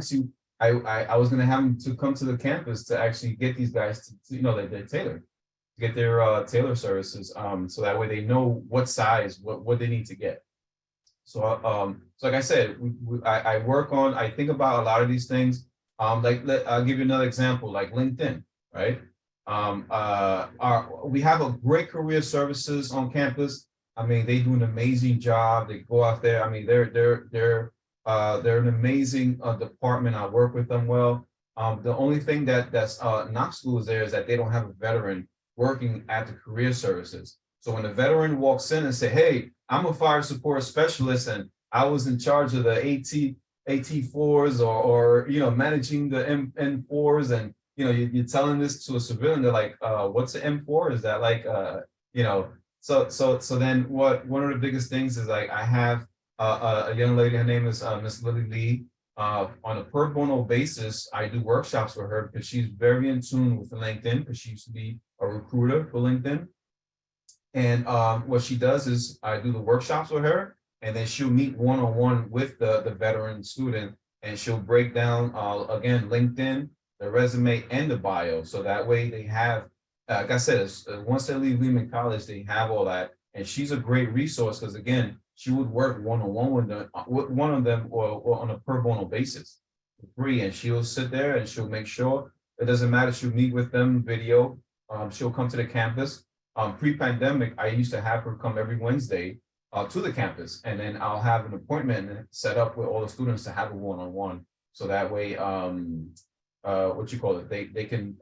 was gonna have them to come to the campus to actually get these guys to they're tailored, to get their tailor services, so that way they know what size, what they need to get. So so like I said, I think about a lot of these things. I'll give you another example, like LinkedIn, right? We have a great career services on campus. I mean, they do an amazing job. They go out there. I mean, they're an amazing department. I work with them well. The only thing that's not school is there is that they don't have a veteran working at the career services. So when a veteran walks in and say, "Hey, I'm a fire support specialist, and I was in charge of the AT4s or managing the N4s," and you're telling this to a civilian, they're like, what's the M4? Is that like, so then one of the biggest things is like, I have a young lady, her name is Miss Lily Lee. On a pro bono basis, I do workshops with her because she's very in tune with LinkedIn, because she used to be a recruiter for LinkedIn. And what she does is I do the workshops with her, and then she'll meet one-on-one with the veteran student, and she'll break down, again, LinkedIn, the resume, and the bio. So that way they have, like I said, once they leave Lehman College, they have all that. And she's a great resource because, again, she would work one-on-one with one of them or on a pro bono basis for free. And she'll sit there and she'll make sure, it doesn't matter, she'll meet with them video. She'll come to the campus. Pre-pandemic, I used to have her come every Wednesday to the campus. And then I'll have an appointment set up with all the students to have a one-on-one. So that way, they can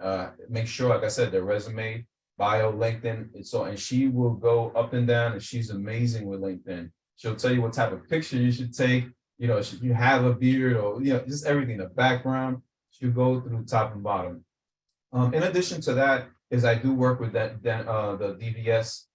make sure, like I said, their resume, bio, LinkedIn, and she will go up and down, and she's amazing with LinkedIn. She'll tell you what type of picture you should take, should you have a beard or just everything, the background. She'll go through top and bottom. In addition to that, is I do work with the DVS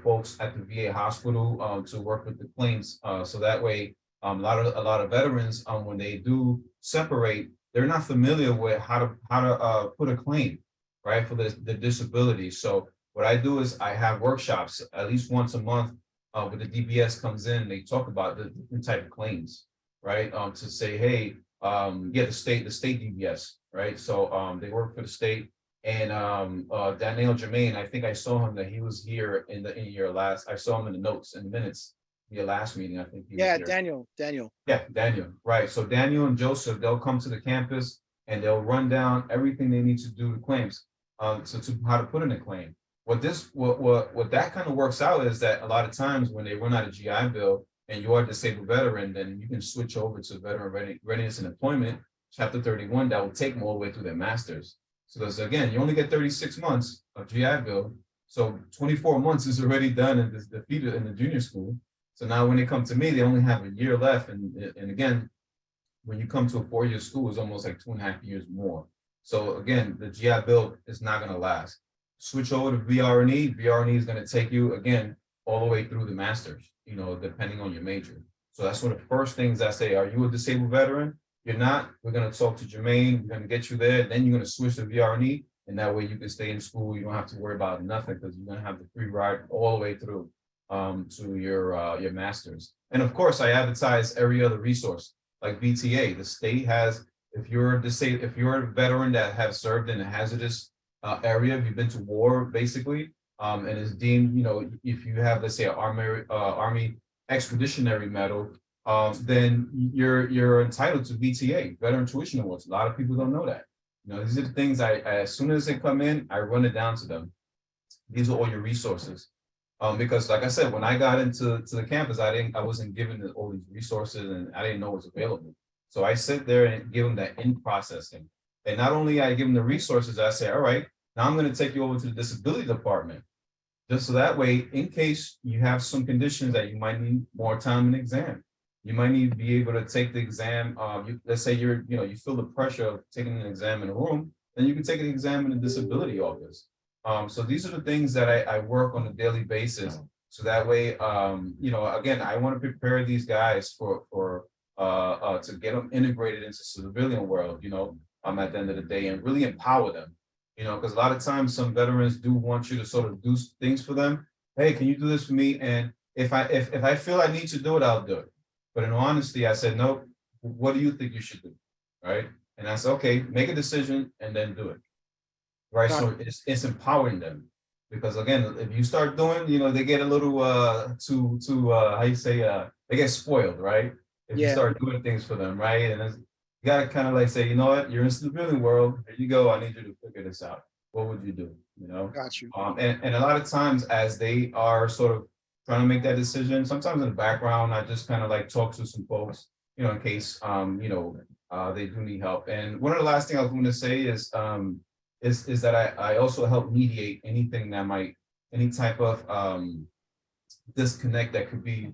folks at the VA hospital to work with the claims. So that way, a lot of veterans, when they do separate, they're not familiar with how to put a claim, right, for the disability. So what I do is I have workshops at least once a month where the DBS comes in. They talk about the different type of claims, right? To say, hey, the state DBS, right? So they work for the state. And Daniel Jermaine, I think I saw him that he was here in your last. I saw him in the notes and minutes. Your last meeting, I think. Daniel. Yeah, Daniel, right. So Daniel and Joseph, they'll come to the campus and they'll run down everything they need to do to claims, so to how to put in a claim. What that kind of works out is that a lot of times when they run out of GI Bill and you are a disabled veteran, then you can switch over to veteran readiness and employment, chapter 31, that will take them all the way through their masters. So because again, you only get 36 months of GI Bill. So 24 months is already done and defeated in the junior school. So now when they come to me, they only have a year left. And again, when you come to a 4-year school, it's almost like 2.5 years more. So again, the GI Bill is not going to last. Switch over to VRNE. VRNE is going to take you, again, all the way through the masters, depending on your major. So that's one of the first things I say. Are you a disabled veteran? You're not. We're going to talk to Jermaine. We're going to get you there. Then you're going to switch to VRNE. And that way you can stay in school. You don't have to worry about nothing because you're going to have the free ride all the way through to your masters. And of course, I advertise every other resource like BTA. The state has, if you're a veteran that has served in a hazardous area, if you've been to war, basically, and is deemed, if you have, let's say, an Army Expeditionary Medal, then you're entitled to BTA, Veteran Tuition Awards. A lot of people don't know that. These are the things I as soon as they come in, I run it down to them. These are all your resources. Because like I said, when I got into the campus, I wasn't given all these resources and I didn't know what's available. So I sit there and give them that in processing. And not only I give them the resources, I say, all right, now I'm going to take you over to the disability department. Just so that way, in case you have some conditions that you might need more time in exam, you might need to be able to take the exam. Let's say you feel the pressure of taking an exam in a room, then you can take an exam in a disability office. So these are the things that I work on a daily basis. So that way, again, I want to prepare these guys to get them integrated into the civilian world, at the end of the day, and really empower them. Because a lot of times some veterans do want you to sort of do things for them. Hey, can you do this for me? And if I feel I need to do it, I'll do it. But in all honesty, I said, no, what do you think you should do? Right. And I said, okay, make a decision and then do it. Right. So it's empowering them. Because again, if you start doing, they get a little how you say they get spoiled, right? If you start doing things for them, right? And you gotta kind of like say, you know what, you're in the civilian world. Here you go. I need you to figure this out. What would you do? Got you. And a lot of times as they are sort of trying to make that decision, sometimes in the background, I just kind of like talk to some folks, in case they do need help. And one of the last things I was going to say is that I also help mediate anything that any type of disconnect that could be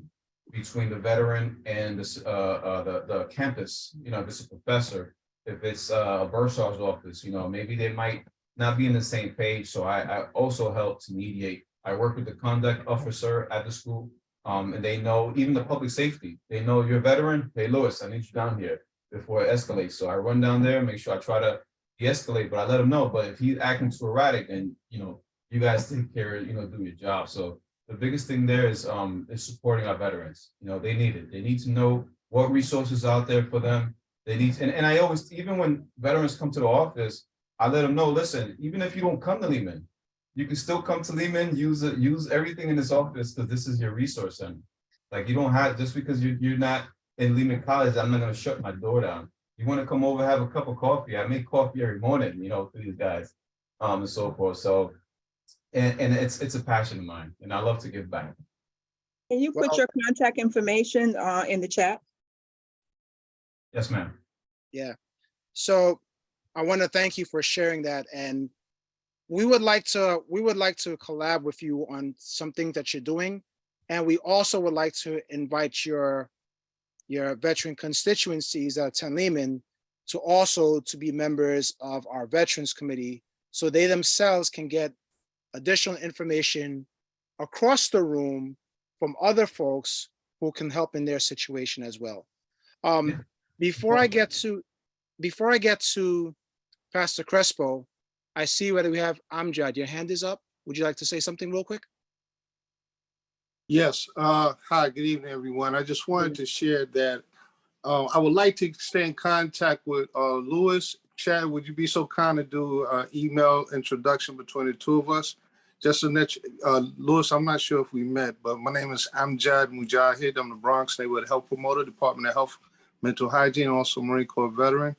between the veteran and the campus. If it's a professor, if it's a bursar's office, maybe they might not be in the same page. So I also help to mediate. I work with the conduct officer at the school, and they know, even the public safety, they know you're a veteran. Hey, Lewis, I need you down here before it escalates. So I run down there, make sure I try to de-escalate, but I let him know. But if he's acting too erratic, and you guys take care of, do your job. So the biggest thing there is supporting our veterans. They need it. They need to know what resources out there for them. They need, and I always, even when veterans come to the office, I let them know, listen, even if you don't come to Lehman, you can still come to Lehman, use everything in this office, because this is your resource center. Like, you don't have, just because you're not in Lehman College, I'm not going to shut my door down. You want to come over, have a cup of coffee. I make coffee every morning, for these guys, and so forth. So, and it's a passion of mine, and I love to give back. Can you put your contact information in the chat? Yes, ma'am. Yeah. So I want to thank you for sharing that. And we would like to collab with you on something that you're doing. And we also would like to invite your veteran constituencies at 10 Lehman to also to be members of our Veterans Committee, so they themselves can get additional information across the room from other folks who can help in their situation as well. Before I get to Pastor Crespo, I see whether we have Amjad. Your hand is up. Would you like to say something real quick? Yes. Hi, good evening, everyone. I just wanted to share that I would like to stay in contact with Lewis. Chad, would you be so kind to do an email introduction between the two of us? Just so that, Lewis, I'm not sure if we met, but my name is Amjad Mujahid. I'm the Bronx Neighborhood Health Promoter, Department of Health, Mental Hygiene, also Marine Corps veteran.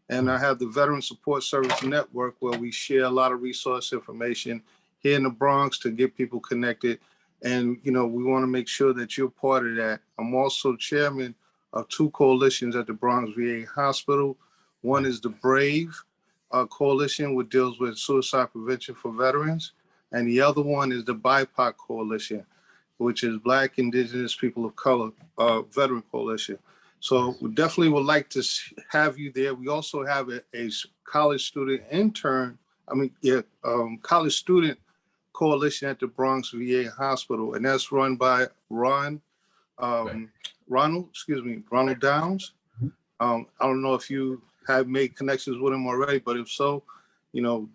And I have the Veteran Support Service Network, where we share a lot of resource information here in the Bronx to get people connected. And, we want to make sure that you're part of that. I'm also chairman of two coalitions at the Bronx VA Hospital. One is the BRAVE Coalition, which deals with suicide prevention for veterans. And the other one is the BIPOC Coalition, which is Black, Indigenous, People of Color Veteran Coalition. So we definitely would like to have you there. We also have a college student intern, college student coalition at the Bronx VA Hospital, and that's run by Ronald Downs. I don't know if you have made connections with him already, but if so,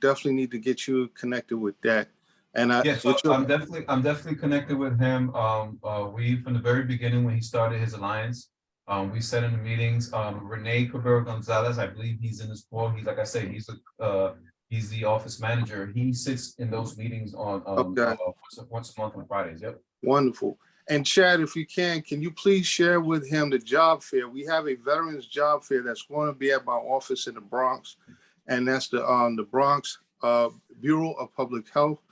definitely need to get you connected with that. And I'm definitely connected with him. We, from the very beginning, when he started his alliance, we sat in the meetings. Renee Cabrera Gonzalez, I believe he's in this board. He's, like I say, he's the office manager. He sits in those meetings on once a month on Fridays. Yep. Wonderful. And Chad, if you can you please share with him the job fair? We have a veterans job fair that's going to be at my office in the Bronx, and that's the Bronx Bureau of Public Health.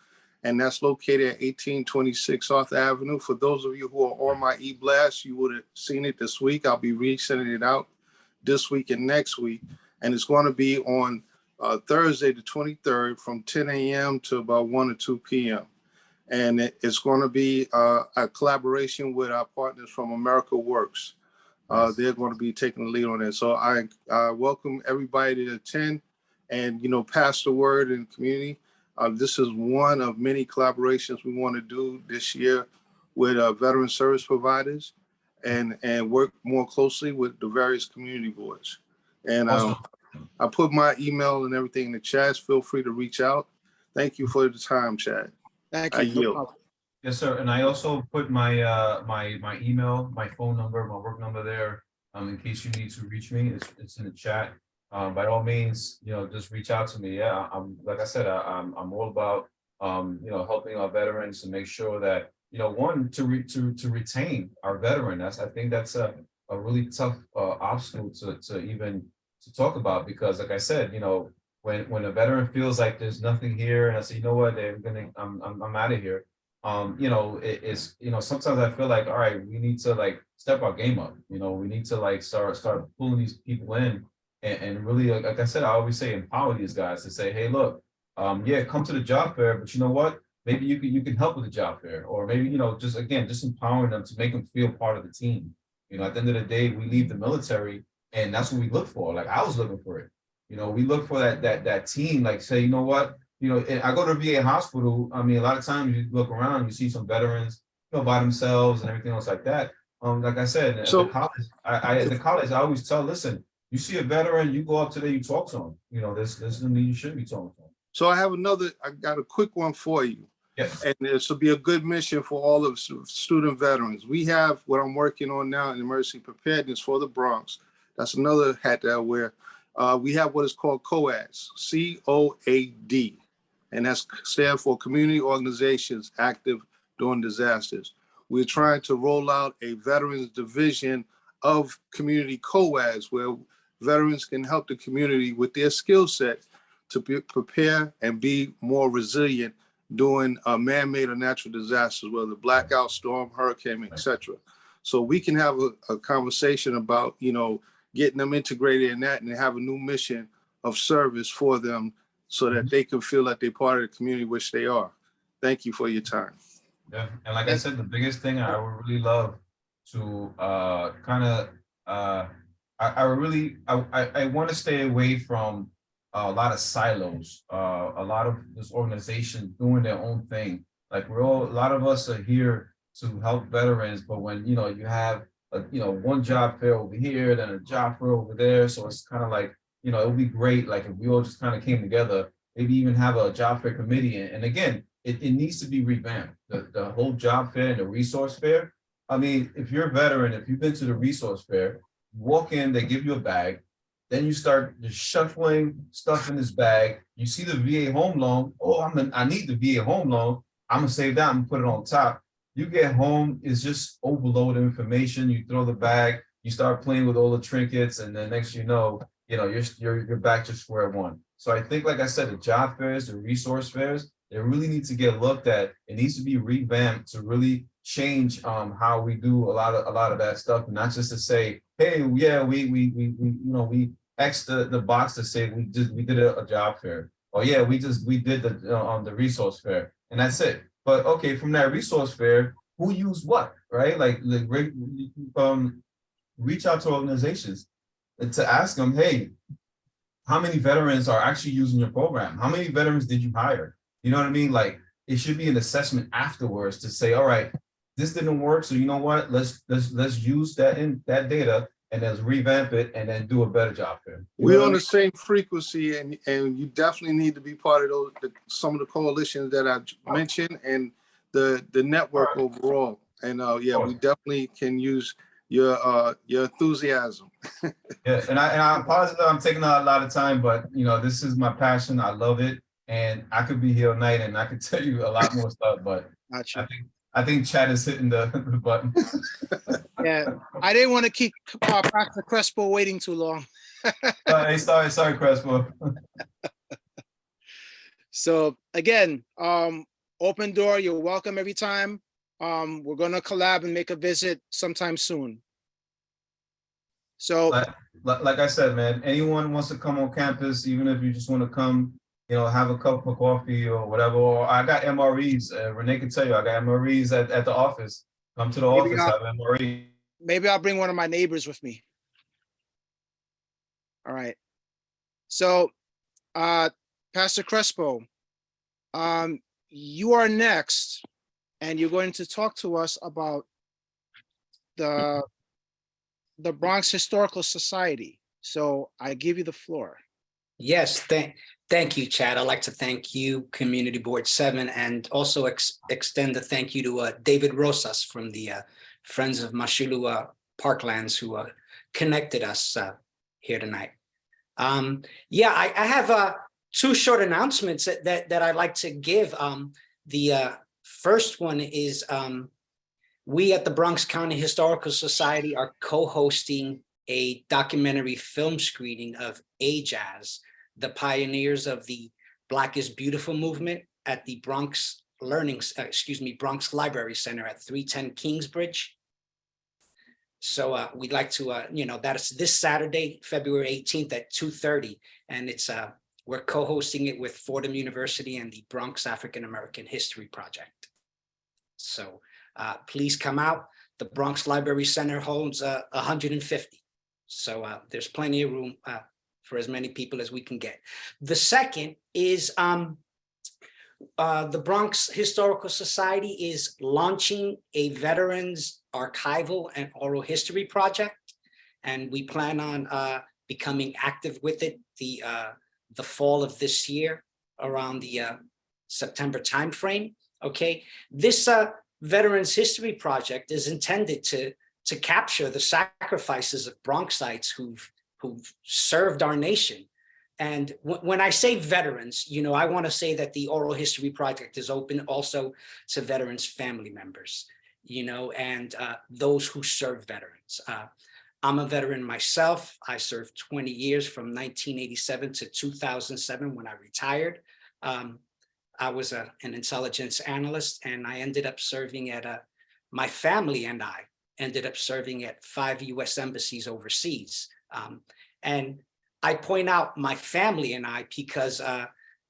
and that's located at 1826 South Avenue. For those of you who are on my e-blast, you would have seen it this week. I'll be resending it out this week and next week. And it's going to be on Thursday, the 23rd, from 10 a.m. to about 1 or 2 p.m. And it's going to be a collaboration with our partners from America Works. They're going to be taking the lead on it. So I welcome everybody to attend and, pass the word in the community. This is one of many collaborations we want to do this year with veteran service providers and work more closely with the various community boards. And I put my email and everything in the chat. Feel free to reach out. Thank you for the time, Chad. Thank I you. No yield. problem. Yes, sir. And I also put my my email, my phone number, my work number there. In case you need to reach me, it's in the chat. By all means, just reach out to me. Yeah, I'm like I said, I'm all about helping our veterans to make sure that one to retain our veteran. I think that's a really tough obstacle to even to talk about, because like I said, when a veteran feels like there's nothing here, and I say, what, I'm out of here. It's sometimes I feel like, all right, we need to like step our game up. We need to like start pulling these people in and really, like I said, I always say empower these guys to say, hey, look, yeah, come to the job fair, but you know what? Maybe you can help with the job fair, or maybe just empowering them to make them feel part of the team. At the end of the day, we leave the military, and that's what we look for. Like I was looking for it. We look for that team. Like say, what. And I go to a VA hospital. I mean, a lot of times you look around, you see some veterans, by themselves and everything else like that. Like I said, at the college, I always tell, listen, you see a veteran, you go up to there, you talk to them. There's no need, you should be talking to them. So I got a quick one for you. Yes. And this will be a good mission for all of student veterans. We have what I'm working on now in emergency preparedness for the Bronx. That's another hat that I wear. We have what is called COAD, COAD. And that stands for Community Organizations Active During Disasters. We're trying to roll out a veterans division of community COADs where veterans can help the community with their skill set to prepare and be more resilient during man-made or natural disasters, whether blackout, storm, hurricane, etc. So we can have a conversation about, getting them integrated in that and have a new mission of service for them so that they can feel like they're part of the community, which they are. Thank you for your time. Yeah, and like I said, the biggest thing I would really love to I want to stay away from a lot of silos, a lot of this organization doing their own thing. Like a lot of us are here to help veterans, but when you have one job fair over here, then a job fair over there, so it's kind of like it would be great, like if we all just kind of came together, maybe even have a job fair committee. And again, it needs to be revamped. The whole job fair and the resource fair. I mean, if you're a veteran, if you've been to the resource fair, you walk in, they give you a bag, then you start just shuffling stuff in this bag. You see the VA home loan. Oh, I need the VA home loan. I'm gonna save that and put it on top. You get home, it's just overload of information. You throw the bag, you start playing with all the trinkets, and then next you're back to square one. So I think, like I said, the job fairs, the resource fairs, they really need to get looked at. It needs to be revamped to really change how we do a lot of that stuff, and not just to say, hey, yeah, we X the box to say we did a job fair. Oh yeah, we did the resource fair, and that's it. But okay, from that resource fair, who used what, right? Reach out to organizations to ask them, hey, how many veterans are actually using your program? How many veterans did you hire? You know what I mean? Like it should be an assessment afterwards to say, all right, this didn't work, so you know what? Let's use that data and then revamp it and then do a better job there. We're on the same frequency, and you definitely need to be part of some of the coalitions that I mentioned and the network overall. And we definitely can use your enthusiasm. Yeah, and I apologize that I'm taking a lot of time, but this is my passion. I love it, and I could be here all night and I could tell you a lot more stuff, but I think Chad is hitting the button. Yeah, I didn't want to keep Pastor Crespo waiting too long. Sorry, Crespo. So again, Open door, you're welcome every time. We're gonna collab and make a visit sometime soon. So, Like I said, man, anyone wants to come on campus, even if you just want to come, have a cup of coffee or whatever. Or I got MREs. Renee can tell you, I got MREs at the office. Come to the Maybe office, have MRE. maybe I'll bring one of my neighbors with me. All right. So, Pastor Crespo, you are next, and you're going to talk to us about the Bronx Historical Society. So I give you the floor. Yes, thank you, Chad. I'd like to thank you, Community Board 7, and also extend a thank you to David Rosas from the Friends of Mashilua Parklands who connected us here tonight. Yeah, I have two short announcements that I'd like to give. The first one is we at the Bronx County Historical Society are co-hosting a documentary film screening of AJAZ, the pioneers of the Black is Beautiful movement at the Bronx Bronx Library Center at 310 Kingsbridge. So we'd like to, that's this Saturday, February 18th at 2:30. And it's we're co-hosting it with Fordham University and the Bronx African American History Project. So please come out. The Bronx Library Center holds 150. So there's plenty of room for as many people as we can get. The second is the Bronx Historical Society is launching a veterans archival and oral history project. And we plan on becoming active with it the fall of this year around the September timeframe. Okay, this Veterans History Project is intended to capture the sacrifices of Bronxites who've served our nation. And when I say veterans, I want to say that the Oral History Project is open also to veterans' family members, and those who serve veterans. I'm a veteran myself. I served 20 years from 1987 to 2007 when I retired. I was an intelligence analyst, and I ended up serving at my family and I ended up serving at 5 U.S. embassies overseas. And I point out my family and I because,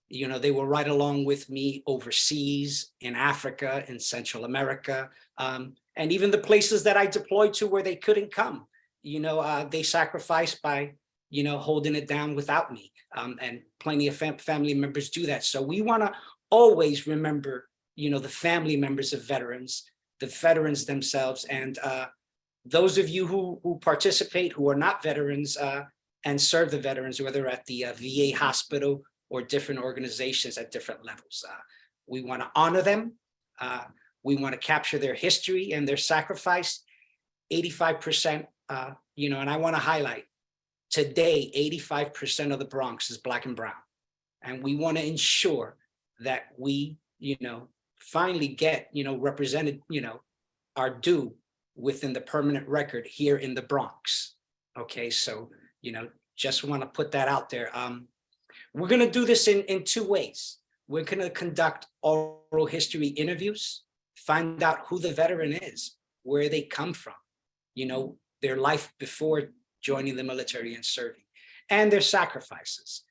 they were right along with me overseas, in Africa, in Central America, and even the places that I deployed to where they couldn't come. They sacrificed by, holding it down without me. And plenty of family members do that. So we want to always remember, the family members of veterans, the veterans themselves, and those of you who participate, who are not veterans and serve the veterans, whether at the VA hospital or different organizations at different levels. We want to honor them. We want to capture their history and their sacrifice. 85%, and I want to highlight, today, 85% of the Bronx is Black and brown. And we want to ensure that we, finally get, represented, our due within the permanent record here in the Bronx. Okay, so, just want to put that out there. We're going to do this in two ways. We're going to conduct oral history interviews, find out who the veteran is, where they come from, their life before joining the military and serving, and their sacrifices.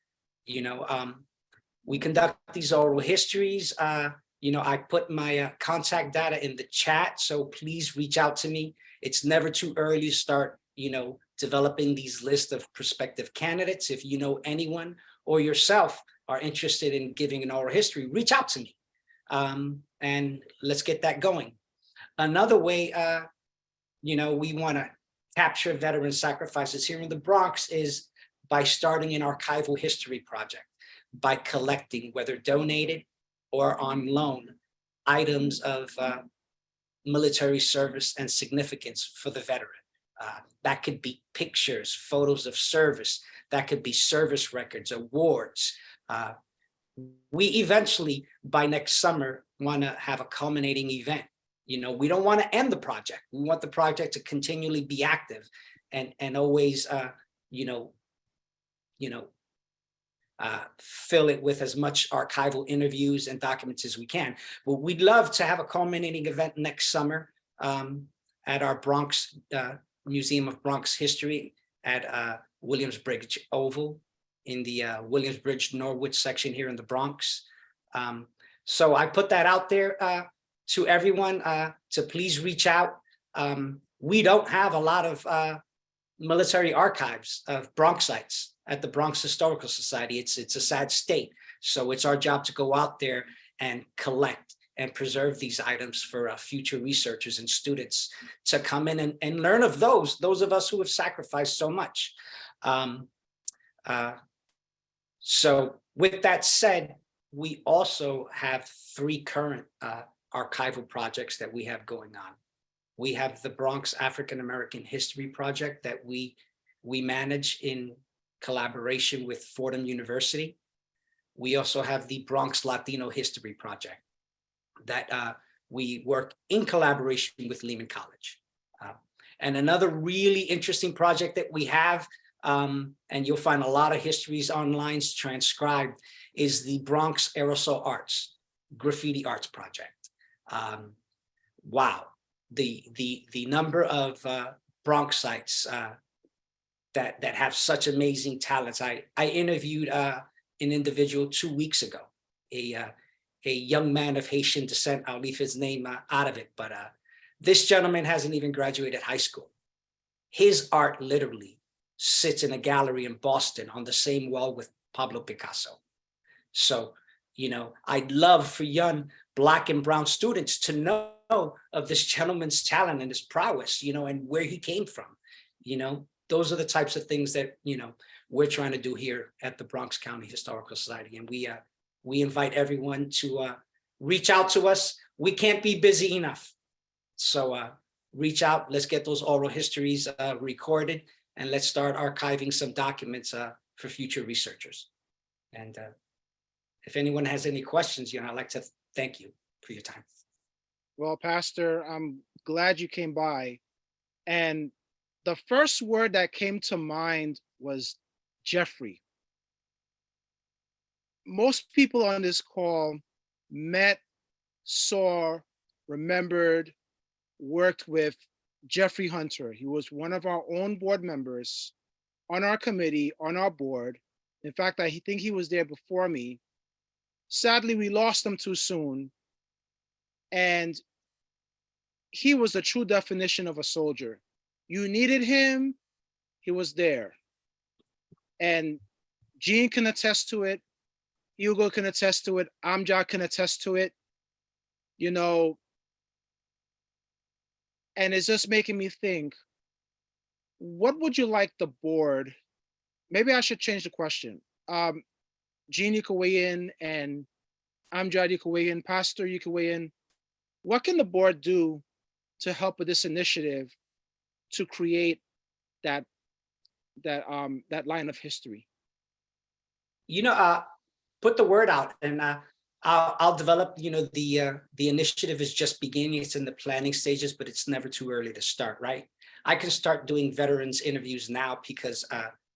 We conduct these oral histories. I put my contact data in the chat, so please reach out to me. It's never too early to start, developing these lists of prospective candidates. If you know anyone or yourself are interested in giving an oral history, reach out to me, and let's get that going. Another way, we want to capture veteran sacrifices here in the Bronx is by starting an archival history project, by collecting, whether donated or on loan, items of military service and significance for the veteran. That could be pictures, photos of service, that could be service records, awards. We eventually, by next summer, want to have a culminating event. We don't want to end the project. We want the project to continually be active and always, fill it with as much archival interviews and documents as we can. But we'd love to have a culminating event next summer at our Bronx Museum of Bronx History at Williamsbridge Oval in the Williamsbridge Norwood section here in the Bronx. So I put that out there to everyone to please reach out. We don't have a lot of military archives of Bronx sites at the Bronx Historical Society. It's a sad state. So it's our job to go out there and collect and preserve these items for future researchers and students to come in and learn of those of us who have sacrificed so much. So with that said, we also have 3 current archival projects that we have going on. We have the Bronx African American History Project that we manage in collaboration with Fordham University. We also have the Bronx Latino History Project that we work in collaboration with Lehman College. And another really interesting project that we have, and you'll find a lot of histories online transcribed, is the Bronx Aerosol Arts Graffiti Arts Project. Wow, the number of Bronx sites that have such amazing talents. I interviewed an individual 2 weeks ago, a young man of Haitian descent. I'll leave his name out of it, but this gentleman hasn't even graduated high school. His art literally sits in a gallery in Boston on the same wall with Pablo Picasso. So, you know, I'd love for young Black and brown students to know of this gentleman's talent and his prowess, you know, and where he came from. You know, those are the types of things that, you know, we're trying to do here at the Bronx County Historical Society. And we invite everyone to reach out to us. We can't be busy enough. So reach out, let's get those oral histories recorded, and let's start archiving some documents for future researchers. And if anyone has any questions, you know, I'd like to thank you for your time. Well, Pastor, I'm glad you came by. And the first word that came to mind was Jeffrey. Most people on this call met, saw, remembered, worked with Jeffrey Hunter. He was one of our own board members on our committee, on our board. In fact, I think he was there before me. Sadly, we lost him too soon. And he was the true definition of a soldier. You needed him, he was there. And Gene can attest to it. Hugo can attest to it. Amjad can attest to it. You know, and it's just making me think, what would you like the board? Maybe I should change the question. Gene, you can weigh in, and Amjad, you can weigh in. Pastor, you can weigh in. What can the board do to help with this initiative to create that line of history? You know, put the word out, and I'll develop. You know, the initiative is just beginning. It's in the planning stages, but it's never too early to start, right? I can start doing veterans interviews now because,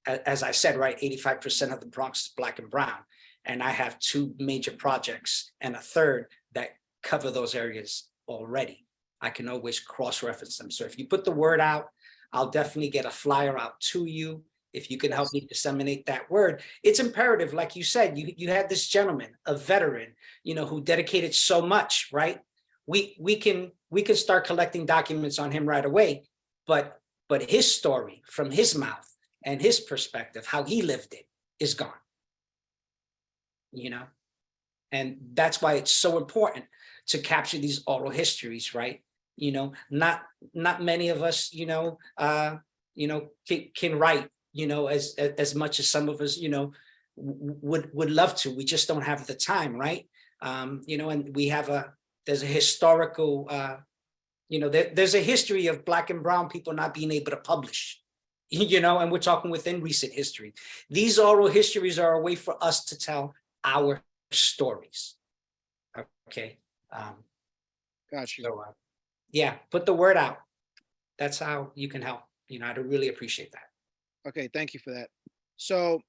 as I said, right, 85% of the Bronx is Black and brown, and I have 2 major projects and a third that cover those areas already. I can always cross-reference them. So if you put the word out, I'll definitely get a flyer out to you. If you can help me disseminate that word, it's imperative. Like you said, you had this gentleman, a veteran, you know, who dedicated so much, right? We can start collecting documents on him right away, but his story from his mouth and his perspective, how he lived it, is gone. You know, and that's why it's so important to capture these oral histories, right? You know, not many of us, can write, you know, as much as some of us, you know, would love to. We just don't have the time, right? You know, and there's a historical, there's a history of Black and brown people not being able to publish, you know, and we're talking within recent history. These oral histories are a way for us to tell our stories. Okay. Gotcha. So, yeah, put the word out. That's how you can help. You know, I'd really appreciate that. Okay, thank you for that. So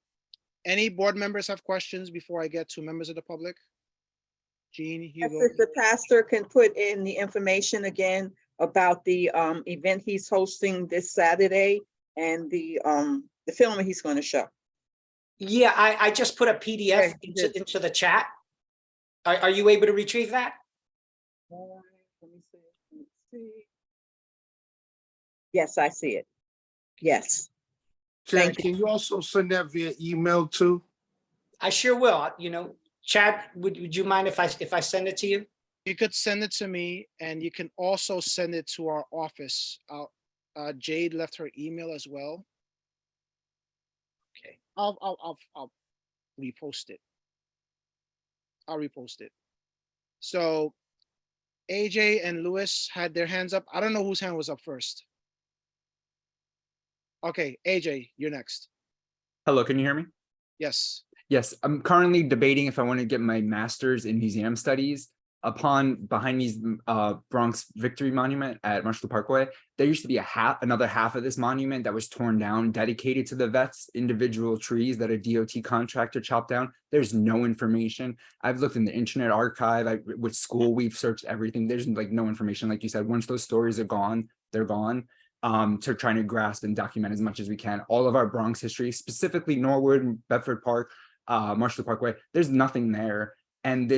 Any board members have questions before I get to members of the public? Jean, Yes, Hugo? if the pastor can put in the information again about the event he's hosting this Saturday and the film he's going to show. Yeah, I just put a PDF Okay, good. into the chat. Are you able to retrieve that? Let me see. Let's see. Yes, I see it. Yes. Chad, Thank you. can you also send that via email too? I sure will. You know, Chad, would you mind if I send it to you? You could send it to me, and you can also send it to our office. Jade left her email as well. Okay. I'll repost it. I'll repost it. So AJ and Lewis had their hands up. I don't know whose hand was up first. Okay, AJ, you're next. Hello, can you hear me? Yes. Yes, I'm currently debating if I want to get my master's in museum studies. Behind these Bronx Victory Monument at Marshall Parkway, there used to be another half of this monument that was torn down, dedicated to the vets, individual trees that a DOT contractor chopped down. There's no information. I've looked in the Internet Archive. With school, we've searched everything. There's like no information. Like you said, once those stories are gone, they're gone. To trying to grasp and document as much as we can. All of our Bronx history, specifically Norwood, Bedford Park, Marshall Parkway, there's nothing there. And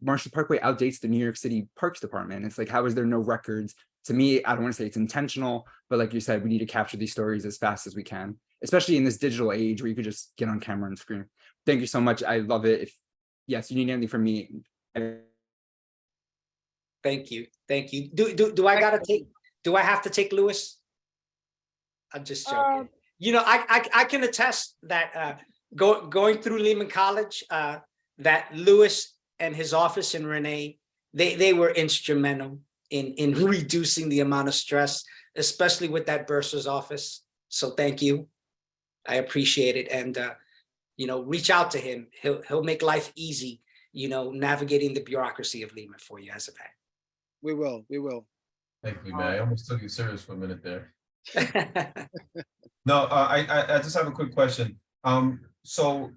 Marshall Parkway outdates the New York City Parks Department. It's like, how is there no records? To me, I don't want to say it's intentional, but like you said, we need to capture these stories as fast as we can, especially in this digital age where you could just get on camera and screen. Thank you so much. I love it. If yes, you need anything from me. Thank you. Thank you. Do I gotta take, do I have to take Lewis? I'm just joking. You know, I can attest that going through Lehman College, that Lewis and his office and Renee, they were instrumental in reducing the amount of stress, especially with that bursar's office. So thank you. I appreciate it. And you know, reach out to him. He'll make life easy, you know, navigating the bureaucracy of Lehman for you as a bank. We will. Thank you, man. I almost took you serious for a minute there. No, I just have a quick question. So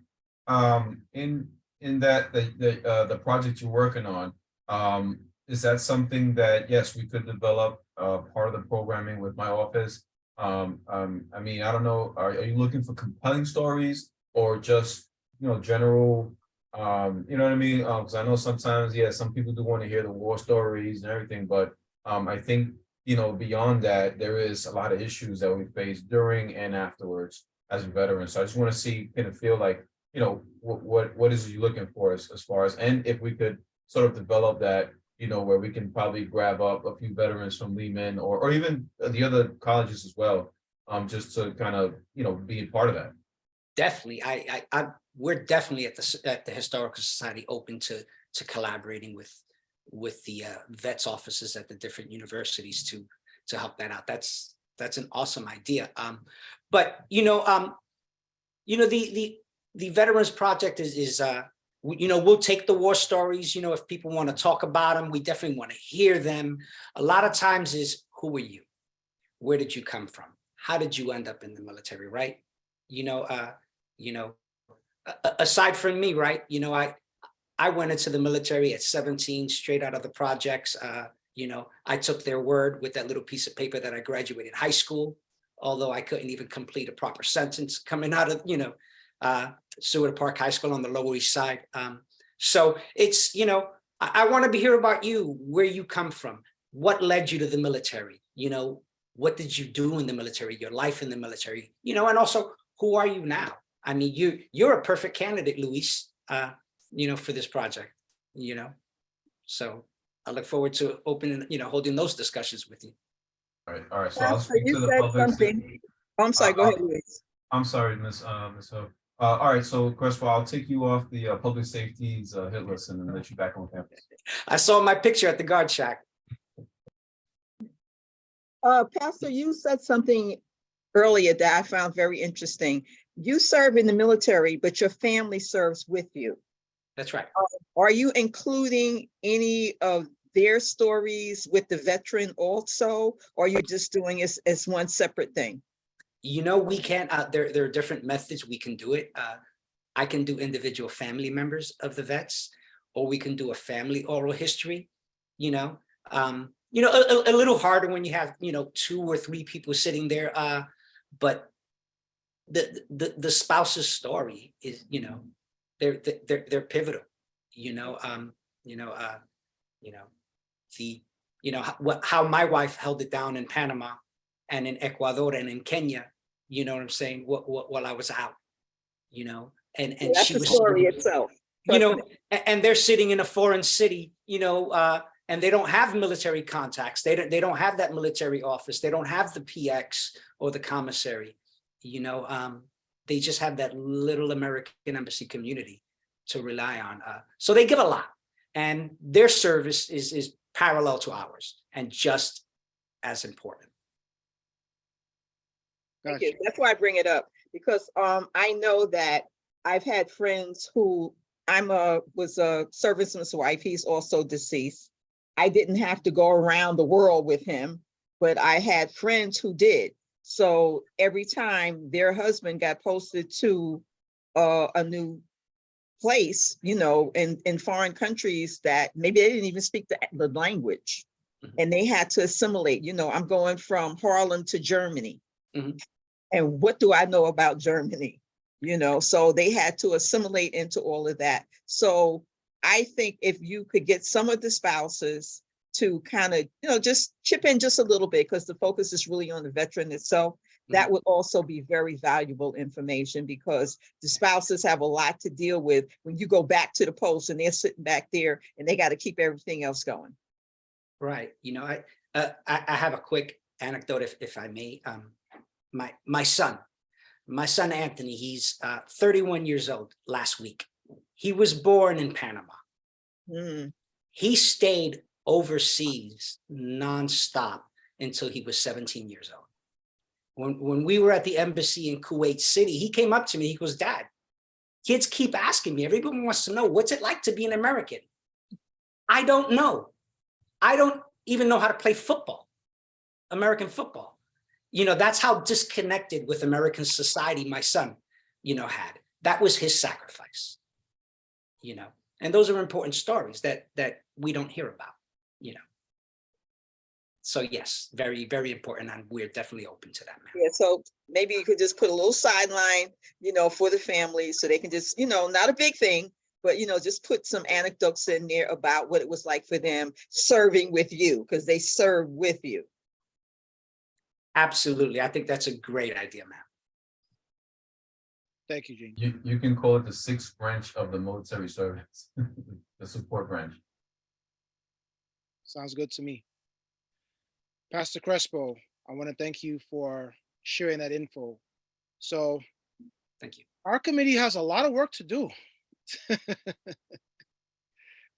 in that the project you're working on, is that something that yes, we could develop part of the programming with my office? I mean, I don't know, are you looking for compelling stories or just, you know, general, you know what I mean? Because I know sometimes, yeah, some people do want to hear the war stories and everything, but I think, you know, beyond that, there is a lot of issues that we face during and afterwards as a veteran. So I just want to see, kind of feel like, you know, what is you looking for as far as, and if we could sort of develop that, you know, where we can probably grab up a few veterans from Lehman or even the other colleges as well, just to kind of, you know, be a part of that. Definitely. We're definitely at the Historical Society open to collaborating with the vets offices at the different universities to help that out. That's an awesome idea. But you know, the Veterans Project is you know, we'll take the war stories, you know, if people want to talk about them, we definitely want to hear them. A lot of times is, who are you? Where did you come from? How did you end up in the military, right? You know, aside from me, right? You know, I went into the military at 17, straight out of the projects. You know, I took their word with that little piece of paper that I graduated high school, although I couldn't even complete a proper sentence coming out of, you know, Seward Park High School on the Lower East Side. So it's, you know, I want to hear about you, where you come from, what led you to the military, you know, what did you do in the military, your life in the military, you know, and also who are you now? I mean, you're a perfect candidate, Luis, you know, for this project, you know. So I look forward to opening, you know, holding those discussions with you. All right. So I'll speak you to the said public. something. I'm sorry, go ahead, Luis. I'm sorry, Miss Hope. All right, so Crestwell, I'll take you off the public safety's hit list and then let you back on campus. I saw my picture at the guard shack. Pastor, you said something earlier that I found very interesting. You serve in the military, but your family serves with you. That's right. Are you including any of their stories with the veteran also, or are you just doing it as one separate thing? You know, we can, there are different methods we can do it. I can do individual family members of the vets, or we can do a family oral history, you know. A little harder when you have, 2 or 3 people sitting there, but the spouse's story is, they're pivotal, how my wife held it down in Panama and in Ecuador and in Kenya, you know what I'm saying, while I was out, and That's she the was, story itself. and they're sitting in a foreign city, and they don't have military contacts. They don't have that military office. They don't have the PX or the commissary, they just have that little American embassy community to rely on. So they give a lot, and their service is parallel to ours and just as important. Thank you. That's why I bring it up, because I know that I've had friends who was a serviceman's wife. He's also deceased. I didn't have to go around the world with him, but I had friends who did. So every time their husband got posted to a new place, in foreign countries that maybe they didn't even speak the language, and they had to assimilate. I'm going from Harlem to Germany. And what do I know about Germany? So they had to assimilate into all of that. So I think if you could get some of the spouses to kind of, just chip in just a little bit, because the focus is really on the veteran itself, that would also be very valuable information, because the spouses have a lot to deal with when you go back to the post and they're sitting back there and they got to keep everything else going. Right. I have a quick anecdote, if I may. My son Anthony, he's 31 years old last week. He was born in Panama. He stayed overseas nonstop until he was 17 years old. When we were at the embassy in Kuwait City, he came up to me, he goes, "Dad, kids keep asking me, everyone wants to know, what's it like to be an American? I don't know. I don't even know how to play football, American football." That's how disconnected with American society my son, had. That was his sacrifice, and those are important stories that we don't hear about, So yes, very, very important, and we're definitely open to that. Yeah, so maybe you could just put a little sideline, for the family, so they can just, not a big thing, but, just put some anecdotes in there about what it was like for them serving with you, because they serve with you. Absolutely. I think that's a great idea, ma'am. Thank you, Gene. You can call it the 6th branch of the military service, the support branch. Sounds good to me. Pastor Crespo, I want to thank you for sharing that info. So, thank you. Our committee has a lot of work to do.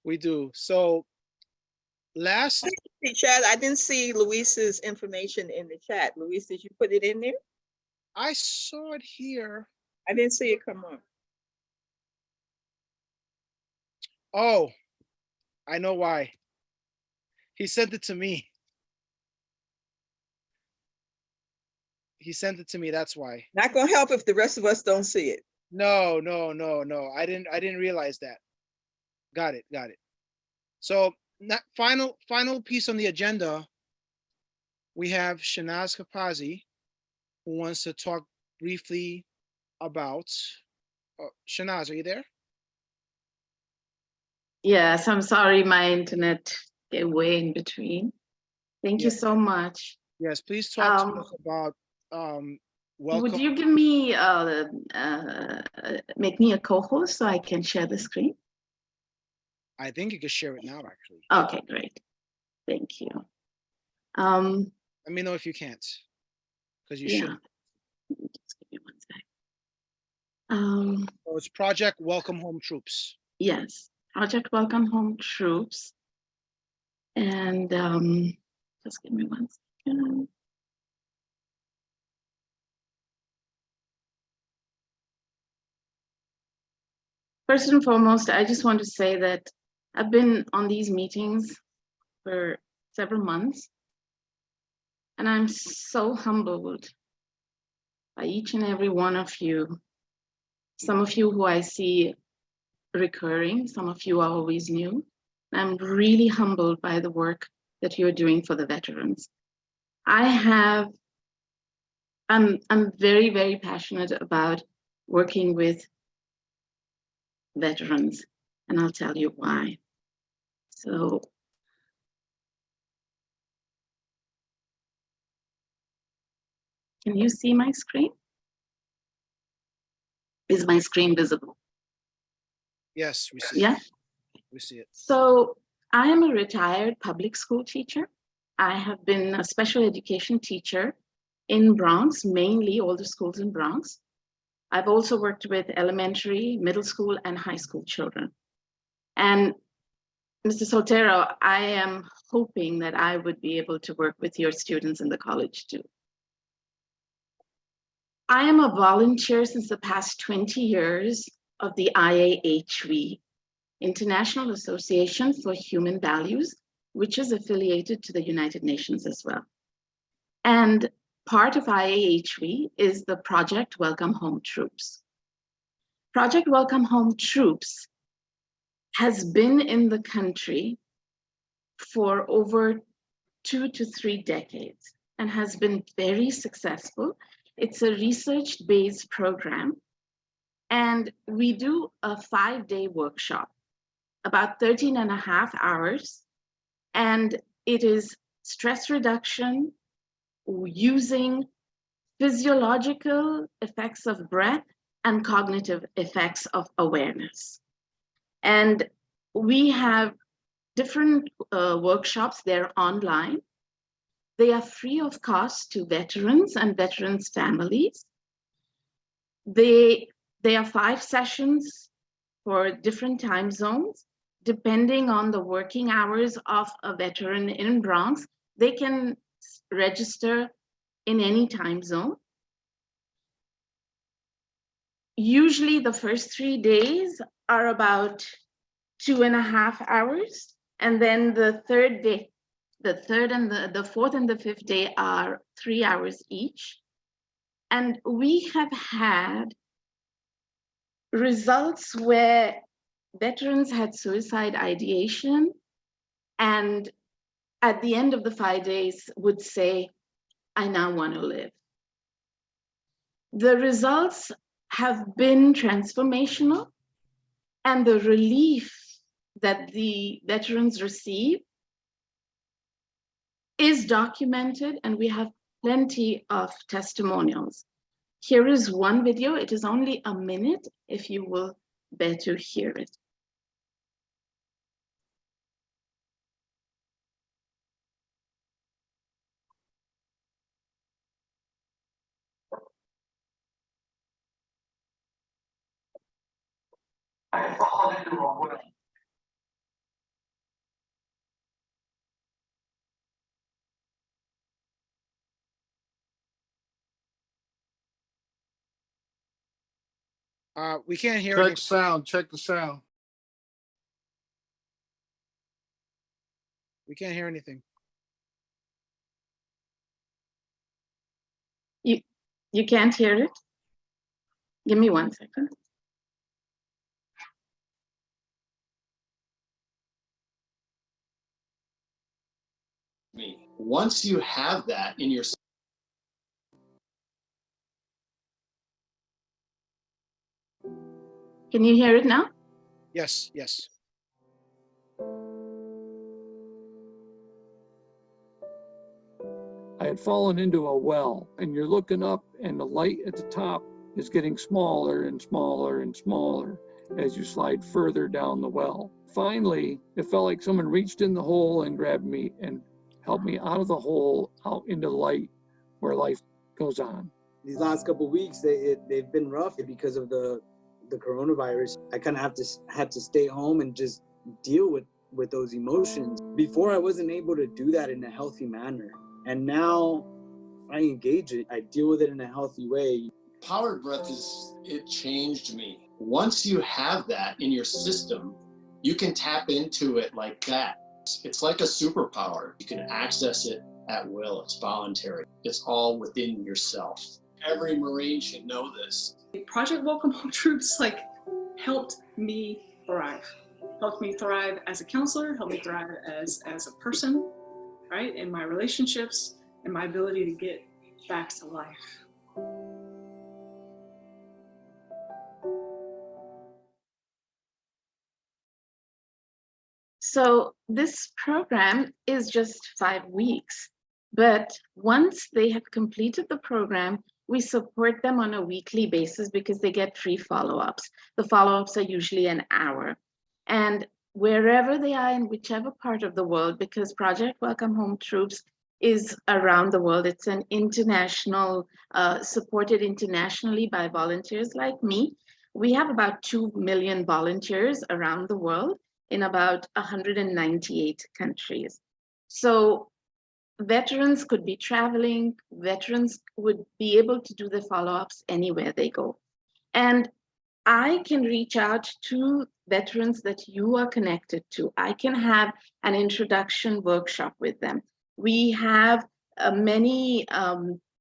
We do. So, Chad, I didn't see Luis's information in the chat. Luis, did you put it in there? I saw it here. I didn't see it come up. Oh, I know why. He sent it to me. He sent it to me. That's why. Not gonna help if the rest of us don't see it. No. I didn't realize that. Got it. So final piece on the agenda. We have Shanaz Kapazi, who wants to talk briefly about. Shanaz, are you there? Yes, I'm sorry, my internet get way in between. Thank you so much. Yes, please talk to us about welcome. Would you give me make me a co-host so I can share the screen? I think you can share it now, actually. Okay, great. Thank you. Let me know if you can't, because you should. Just give me 1 sec. So it's Project Welcome Home Troops. Yes, Project Welcome Home Troops. And just give me 1 second. First and foremost, I just want to say that I've been on these meetings for several months, and I'm so humbled by each and every one of you some of you who I see recurring, some of you are always new. I'm really humbled by the work that you're doing for the veterans. I'm very, very passionate about working with veterans, and I'll tell you why. So can you see my screen? Is my screen visible? Yes, we see it. Yeah. We see it. So I am a retired public school teacher. I have been a special education teacher in Bronx, mainly all the schools in Bronx. I've also worked with elementary, middle school, and high school children. And Mr. Soltero, I am hoping that I would be able to work with your students in the college too. I am a volunteer since the past 20 years of the IAHV, International Association for Human Values, which is affiliated to the United Nations as well. And part of IAHV is the Project Welcome Home Troops. Project Welcome Home Troops has been in the country for over 2 to 3 decades and has been very successful. It's a research-based program, and we do a 5-day workshop, about 13 and a half hours, and it is stress reduction using physiological effects of breath and cognitive effects of awareness. And we have different workshops. They're online. They are free of cost to veterans and veterans' families. They are 5 sessions for different time zones. Depending on the working hours of a veteran in Bronx, they can register in any time zone. Usually the first 3 days are about 2.5 hours. And then the third day, the third and the fourth and the fifth day are 3 hours each. And we have had results where veterans had suicide ideation, and at the end of the 5 days would say, I now want to live. The results have been transformational, and the relief that the veterans receive is documented, and we have plenty of testimonials. Here is one video. It is only a minute, if you will bear to hear it. We can't hear Check any. sound, check the sound. We can't hear anything. You can't hear it? Give me 1 second. Once you have that in your Can you hear it now? Yes, yes. I had fallen into a well, and you're looking up and the light at the top is getting smaller and smaller and smaller as you slide further down the well. Finally, it felt like someone reached in the hole and grabbed me and helped me out of the hole, out into the light where life goes on. These last couple of weeks, they've been rough because of the coronavirus. I kind of had to stay home and just deal with those emotions. Before, I wasn't able to do that in a healthy manner. And now I engage it. I deal with it in a healthy way. powered breath it changed me. Once you have that in your system, you can tap into it like that. It's like a superpower. You can access it at will. It's voluntary. It's all within yourself. Every Marine should know this. Project Welcome Home Troops helped me thrive. Helped me thrive as a counselor, helped me thrive as a person, right? In my relationships and my ability to get back to life. So this program is just 5 weeks, but once they have completed the program, we support them on a weekly basis because they get free follow-ups. The follow-ups are usually an hour. And wherever they are in whichever part of the world, because Project Welcome Home Troops is around the world, it's an international, supported internationally by volunteers like me. We have about 2 million volunteers around the world in about 198 countries. So veterans could be traveling, veterans would be able to do the follow-ups anywhere they go. And I can reach out to veterans that you are connected to. I can have an introduction workshop with them. We have many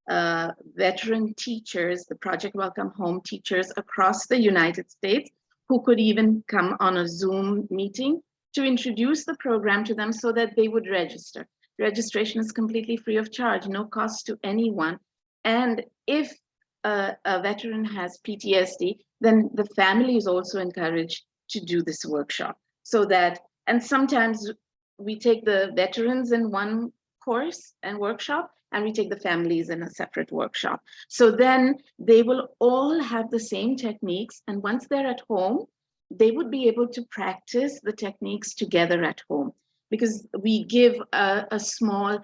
veteran teachers, the Project Welcome Home teachers across the United States, who could even come on a Zoom meeting to introduce the program to them so that they would register. Registration is completely free of charge, no cost to anyone. And if a veteran has PTSD, then the family is also encouraged to do this workshop. So that, and sometimes we take the veterans in one course and workshop, and we take the families in a separate workshop. So then they will all have the same techniques, and once they're at home, they would be able to practice the techniques together at home, because we give a small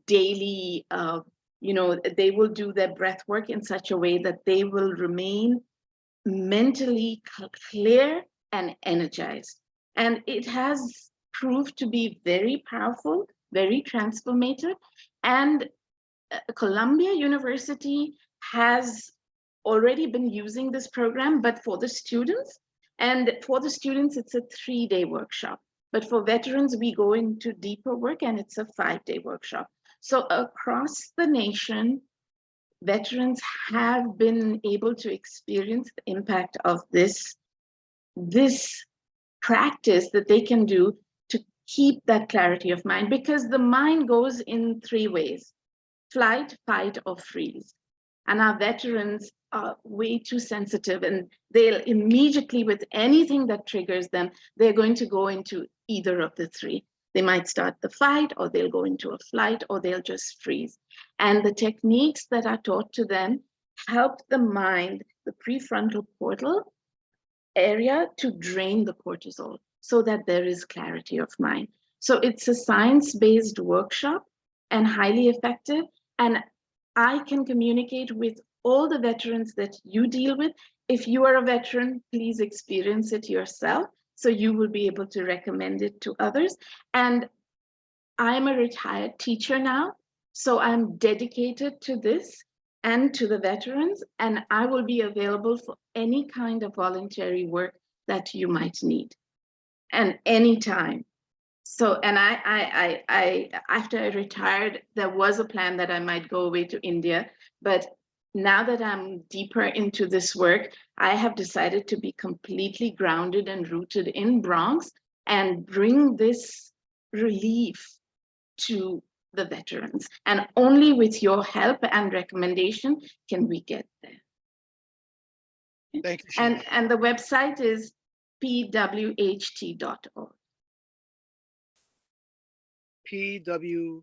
daily, they will do their breath work in such a way that they will remain mentally clear and energized. And it has proved to be very powerful, very transformative. And Columbia University has already been using this program, but for the students. And for the students, it's a 3-day workshop. But for veterans, we go into deeper work, and it's a 5-day workshop. So across the nation, veterans have been able to experience the impact of this practice that they can do to keep that clarity of mind, because the mind goes in 3 ways: flight, fight, or freeze. And our veterans are way too sensitive, and they'll immediately, with anything that triggers them, they're going to go into either of the 3. They might start the fight, or they'll go into a flight, or they'll just freeze. And the techniques that are taught to them help the mind, the prefrontal cortical area, to drain the cortisol so that there is clarity of mind. So it's a science-based workshop and highly effective. And I can communicate with all the veterans that you deal with. If you are a veteran, please experience it yourself, so you will be able to recommend it to others. And I'm a retired teacher now, so I'm dedicated to this and to the veterans, and I will be available for any kind of voluntary work that you might need, and anytime. So, and I after I retired, there was a plan that I might go away to India, but now that I'm deeper into this work, I have decided to be completely grounded and rooted in Bronx and bring this relief to the veterans. And only with your help and recommendation can we get there. Thank you. And the website is pwht.org. PWH.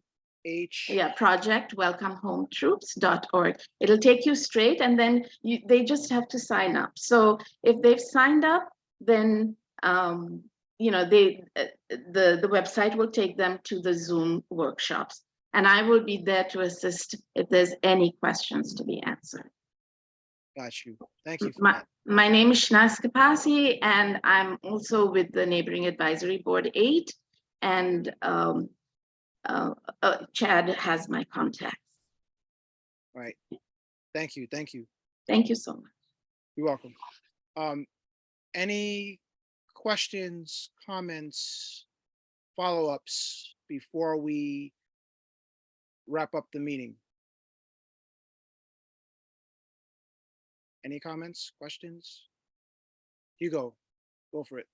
Yeah, Project Welcome Home Troops.org. It'll take you straight, and then they just have to sign up. So if they've signed up, then the website will take them to the Zoom workshops, and I will be there to assist if there's any questions to be answered. Got you. Thank you. My name is Shnaz Kapasi, and I'm also with the Neighboring Advisory Board 8, and Chad has my contacts. All right. Thank you. Thank you. Thank you so much. You're welcome. Any questions, comments, follow-ups before we wrap up the meeting? Any comments, questions? Hugo, go for it.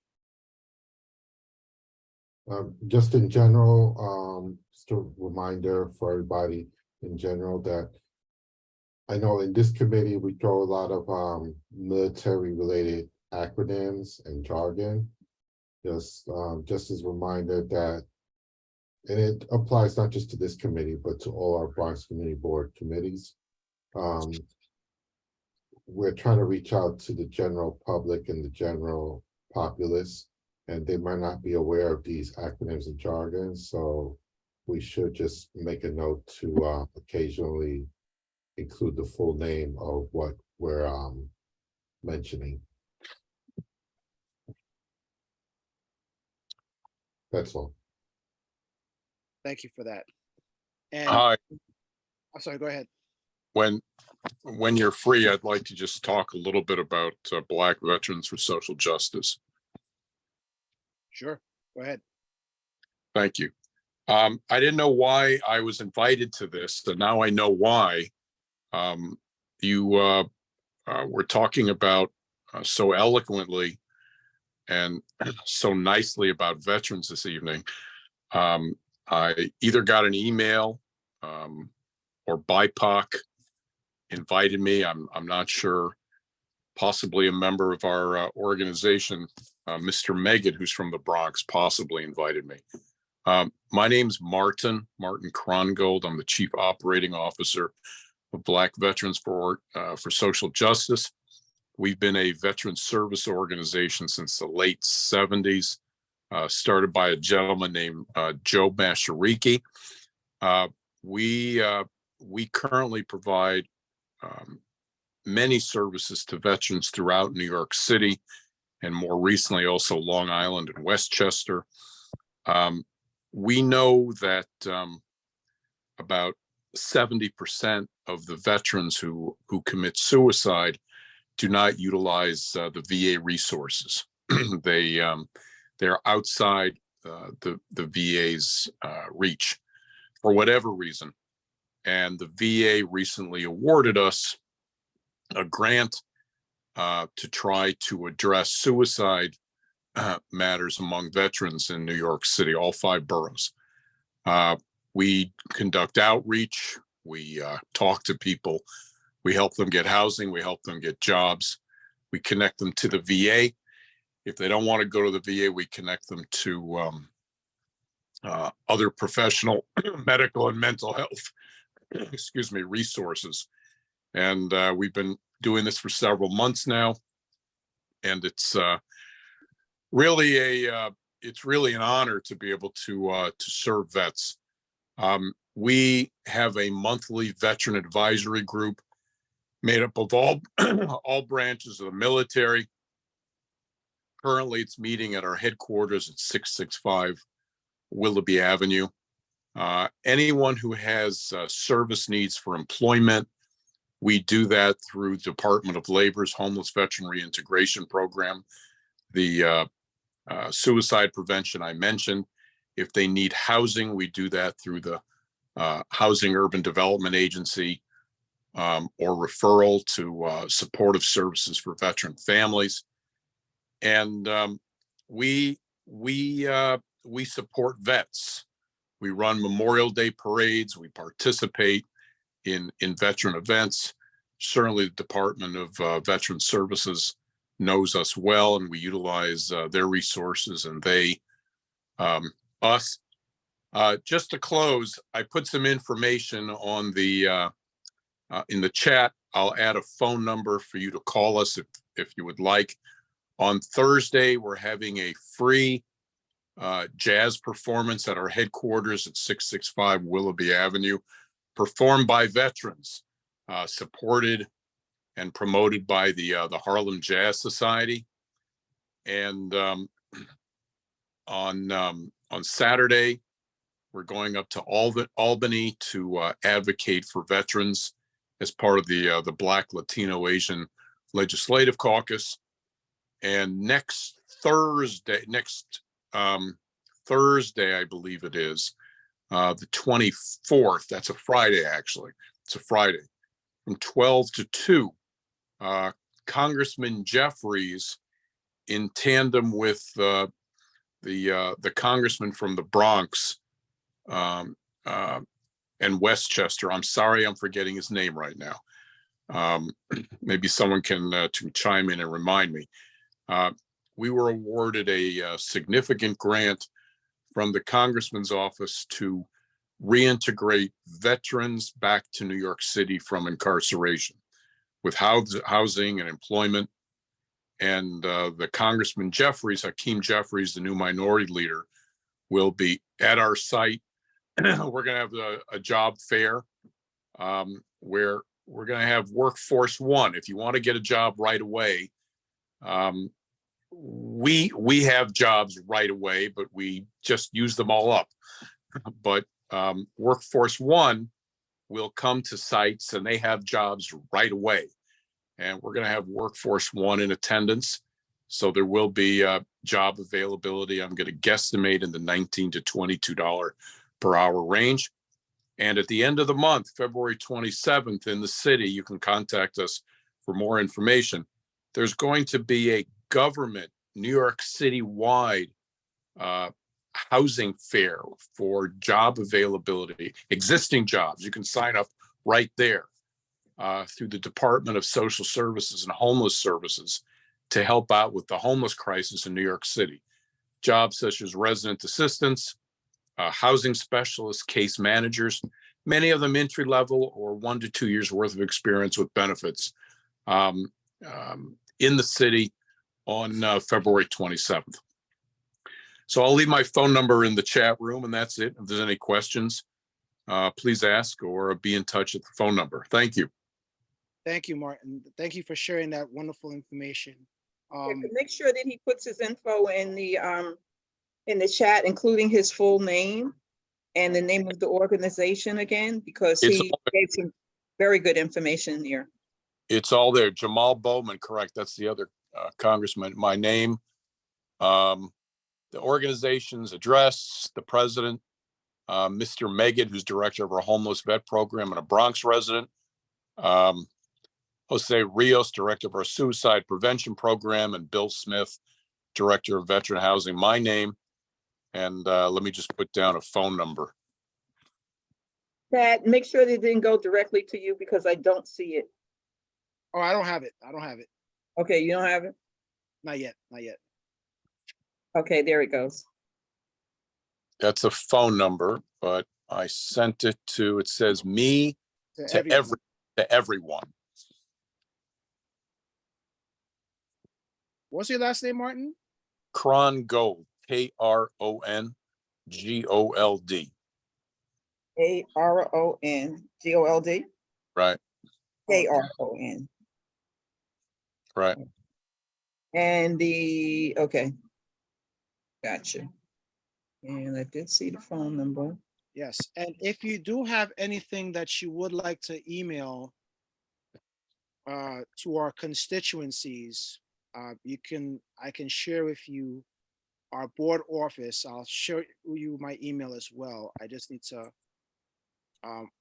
Just in general, just a reminder for everybody in general that I know in this committee, we throw a lot of military related acronyms and jargon. Just as a reminder that, and it applies not just to this committee, but to all our Bronx Community Board committees. We're trying to reach out to the general public and the general populace, and they might not be aware of these acronyms and jargon. So we should just make a note to occasionally include the full name of what we're mentioning. That's all. Thank you for that. And Hi, I'm sorry, go ahead. when you're free, I'd like to just talk a little bit about Black Veterans for Social Justice. Sure, go ahead. Thank you. I didn't know why I was invited to this, and now I know why. You were talking about so eloquently and so nicely about veterans this evening. I either got an email or BIPOC invited me. I'm not sure. Possibly a member of our organization, Mr. Megan, who's from the Bronx, possibly invited me. My name's Martin Krongold. I'm the Chief Operating Officer of Black Veterans for Social Justice. We've been a veteran service organization since the late 70s, started by a gentleman named Joe Mashariki. We currently provide many services to veterans throughout New York City, and more recently also Long Island and Westchester. We know that about 70% of the veterans who commit suicide do not utilize the VA resources. They're outside the VA's reach for whatever reason. And the VA recently awarded us a grant to try to address suicide matters among veterans in New York City, all 5 boroughs. We conduct outreach, we talk to people, we help them get housing, we help them get jobs, we connect them to the VA. If they don't want to go to the VA, we connect them to other professional medical and mental health, resources. And we've been doing this for several months now, and it's really an honor to be able to serve vets. We have a monthly veteran advisory group made up of all branches of the military. Currently, it's meeting at our headquarters at 665 Willoughby Avenue. Anyone who has service needs for employment, we do that through Department of Labor's Homeless Veteran Reintegration Program. The suicide prevention I mentioned. If they need housing, we do that through the Housing Urban Development Agency, or referral to supportive services for veteran families. And we support vets. We run Memorial Day parades. We participate in veteran events. Certainly, the Department of Veteran Services knows us well, and we utilize their resources, and they us. Just to close, I put some information on the in the chat. I'll add a phone number for you to call us if you would like. On Thursday, we're having a free jazz performance at our headquarters at 665 Willoughby Avenue, performed by veterans, supported and promoted by the Harlem Jazz Society. And on Saturday, we're going up to Albany to advocate for veterans as part of the Black, Latino, Asian Legislative Caucus. And next Thursday, I believe it is, the 24th, that's a Friday actually, it's a Friday, from 12 to 2, Congressman Jeffries, in tandem with the congressman from the Bronx and Westchester. I'm sorry, I'm forgetting his name right now. Maybe someone can to chime in and remind me. We were awarded a significant grant from the congressman's office to reintegrate veterans back to New York City from incarceration with housing and employment. And the Congressman Jeffries, Hakeem Jeffries, the new minority leader, will be at our site. We're going to have a job fair where we're going to have Workforce One. If you want to get a job right away, we have jobs right away, but we just use them all up. But Workforce One will come to sites and they have jobs right away. And we're going to have Workforce One in attendance. So there will be job availability. I'm going to guesstimate in the $19 to $22 per hour range. And at the end of the month, February 27th in the city, you can contact us for more information. There's going to be a government New York City wide housing fair for job availability, existing jobs. You can sign up right there through the Department of Social Services and Homeless Services to help out with the homeless crisis in New York City. Jobs such as resident assistants, housing specialists, case managers, many of them entry level or 1 to 2 years worth of experience with benefits in the city on February 27th. So I'll leave my phone number in the chat room, and that's it. If there's any questions, please ask or be in touch at the phone number. Thank you. Thank you, Martin. Thank you for sharing that wonderful information. Make sure that he puts his info in the chat, including his full name and the name of the organization again, because he gave some very good information here. It's all there. Jamal Bowman, correct. That's the other congressman. My name, the organization's address, the president, Mr. Meggett, who's director of our homeless vet program and a Bronx resident. Jose Rios, director of our suicide prevention program, and Bill Smith, director of veteran housing. My name, and let me just put down a phone number. Pat, make sure that it didn't go directly to you because I don't see it. Oh, I don't have it. I don't have it. Okay, you don't have it? Not yet. Not yet. Okay, there it goes. That's a phone number, but I sent it to, it says me to everyone. What's your last name, Martin? Krongold, Krongold. Krongold. Right. Kron. Right. And okay. Gotcha. And I did see the phone number. Yes. And if you do have anything that you would like to email to our constituencies, I can share with you our board office. I'll show you my email as well. I just need to,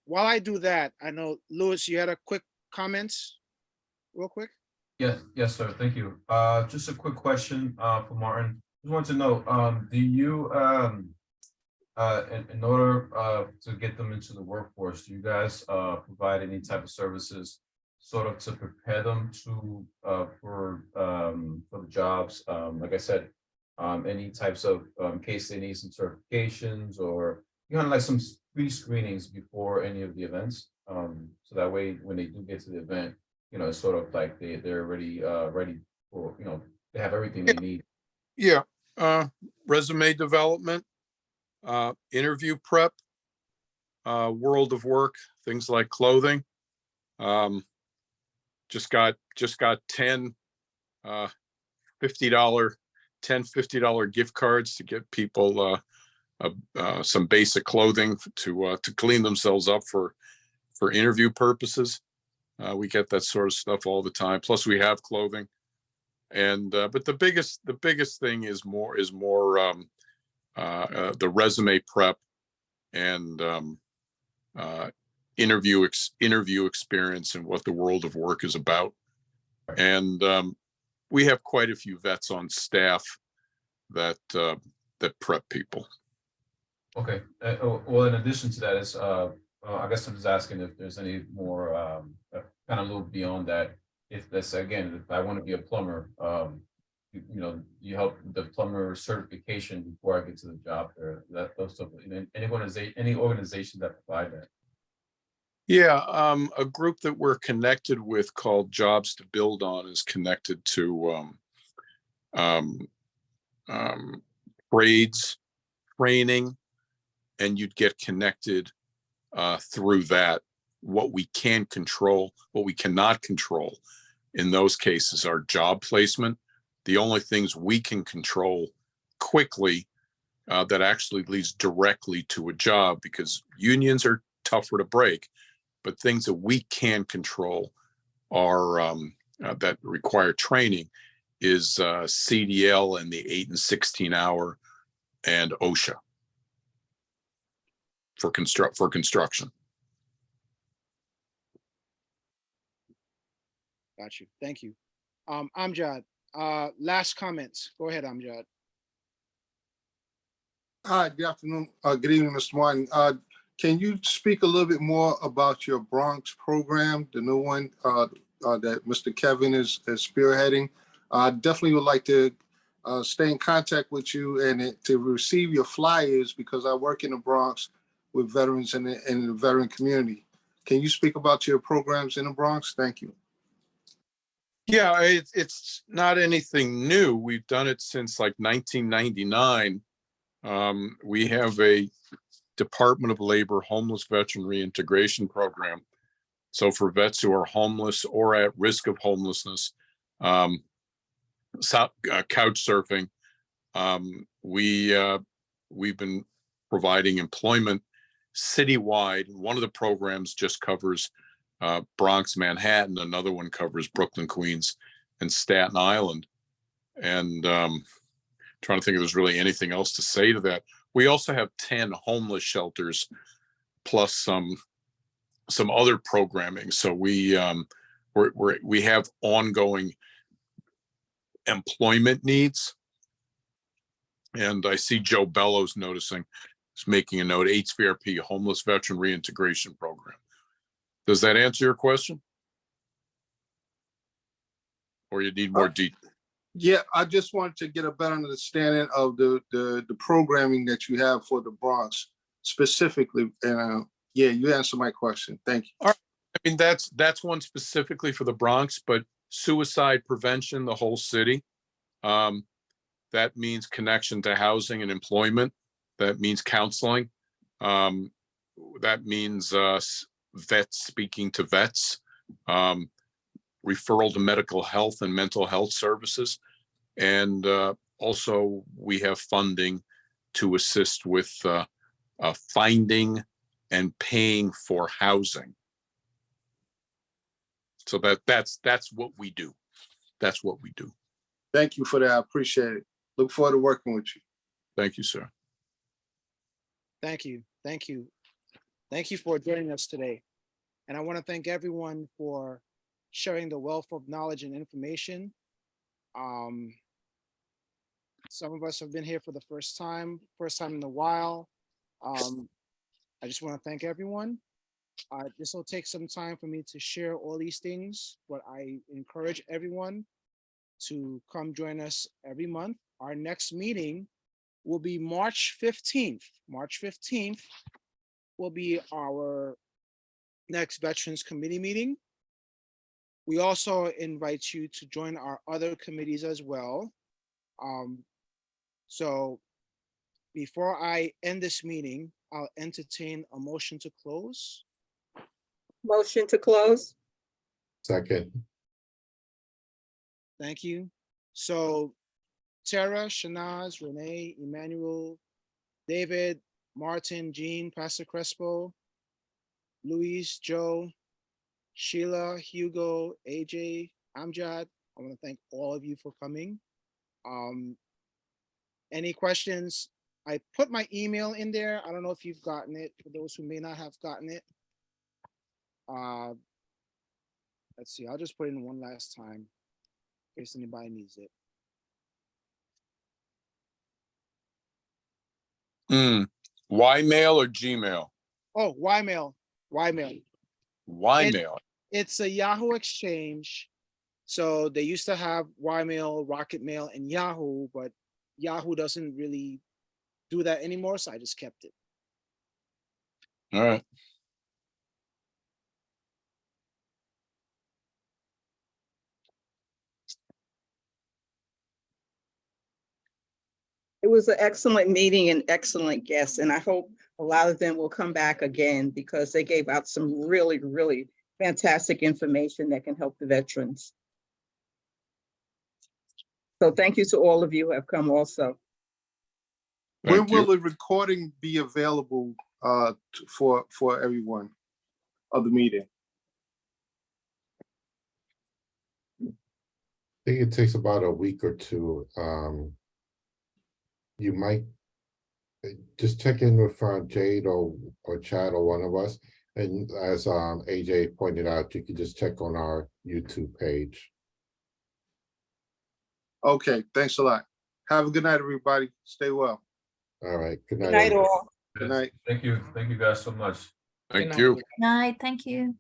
while I do that, I know, Louis, you had a quick comments real quick? Yes, sir. Thank you. Just a quick question for Martin. Just want to know, do you, in order to get them into the workforce, do you guys provide any type of services sort of to prepare them to for the jobs? Like I said, any types of in case they need some certifications or like some pre-screenings before any of the events, so that way when they do get to the event, it's sort of like they're already ready for, they have everything they need. Yeah. Resume development, interview prep, world of work, things like clothing. Just got 10 $50 gift cards to get people some basic clothing to clean themselves up for interview purposes. We get that sort of stuff all the time. Plus we have clothing. And but the biggest thing is more the resume prep and interview experience and what the world of work is about. And we have quite a few vets on staff that that prep people. Okay, well, in addition to that, is I guess I'm just asking if there's any more kind of move beyond that. If that's, again, if I want to be a plumber, you know, you help the plumber certification before I get to the job, or that those stuff. Any organization that provide that. Yeah, a group that we're connected with called Jobs to Build On is connected to trades training, and you'd get connected through that. What we can control, what we cannot control in those cases are job placement. The only things we can control quickly that actually leads directly to a job, because unions are tougher to break, but things that we can control are that require training is CDL and the 8 and 16 hour and OSHA for construction. Got you. Thank you. Amjad, last comments. Go ahead, Amjad. Hi, good afternoon. Good evening, Mr. Martin. Can you speak a little bit more about your Bronx program, the new one that Mr. Kevin is spearheading? I definitely would like to stay in contact with you and to receive your flyers, because I work in the Bronx with veterans in the veteran community. Can you speak about your programs in the Bronx? Thank you. Yeah, it's not anything new. We've done it since like 1999. We have a Department of Labor homeless veteran reintegration program. So for vets who are homeless or at risk of homelessness, couch surfing, we've been providing employment citywide. One of the programs just covers Bronx, Manhattan. Another one covers Brooklyn, Queens, and Staten Island. And trying to think if there's really anything else to say to that. We also have 10 homeless shelters plus some other programming. So we have ongoing employment needs. And I see Joe Bellows noticing, is making a note, HVRP, Homeless Veteran Reintegration Program. Does that answer your question? Or you need more detail? Yeah, I just wanted to get a better understanding of the programming that you have for the Bronx specifically. And yeah, you answered my question. Thank you. All right. I mean, that's one specifically for the Bronx, but suicide prevention, the whole city. That means connection to housing and employment. That means counseling. That means vets speaking to vets. Referral to medical health and mental health services. And also we have funding to assist with finding and paying for housing. So that's what we do. That's what we do. Thank you for that. I appreciate it. Look forward to working with you. Thank you, sir. Thank you. Thank you. Thank you for joining us today. And I want to thank everyone for sharing the wealth of knowledge and information. Some of us have been here for the first time in a while. I just want to thank everyone. This will take some time for me to share all these things, but I encourage everyone to come join us every month. Our next meeting will be March 15th. March 15th will be our next Veterans Committee meeting. We also invite you to join our other committees as well. So before I end this meeting, I'll entertain a motion to close. Motion to close. Second. Thank you. So Tara, Shanaz, Renee, Emmanuel, David, Martin, Jean, Pastor Crespo, Luis, Joe, Sheila, Hugo, AJ, Amjad, I want to thank all of you for coming. Any questions? I put my email in there. I don't know if you've gotten it, for those who may not have gotten it. Let's see, I'll just put it in one last time. in case anybody needs it. Ymail or Gmail? Oh, Ymail, Ymail. Ymail. It's a Yahoo exchange. So they used to have Ymail, Rocket Mail, and Yahoo, but Yahoo doesn't really do that anymore. So I just kept it. All right. It was an excellent meeting and excellent guests, and I hope a lot of them will come back again because they gave out some really, really fantastic information that can help the veterans. So thank you to all of you who have come also. When will the recording be available for everyone of the meeting? I think it takes about a week or two. You might just check in with Jade or Chad or one of us. And as AJ pointed out, you can just check on our YouTube page. Okay, thanks a lot. Have a good night, everybody. Stay well. All right. Good night. Good night, everybody. all. Good night. Thank you. Thank you guys so much. Thank you. Night, thank you.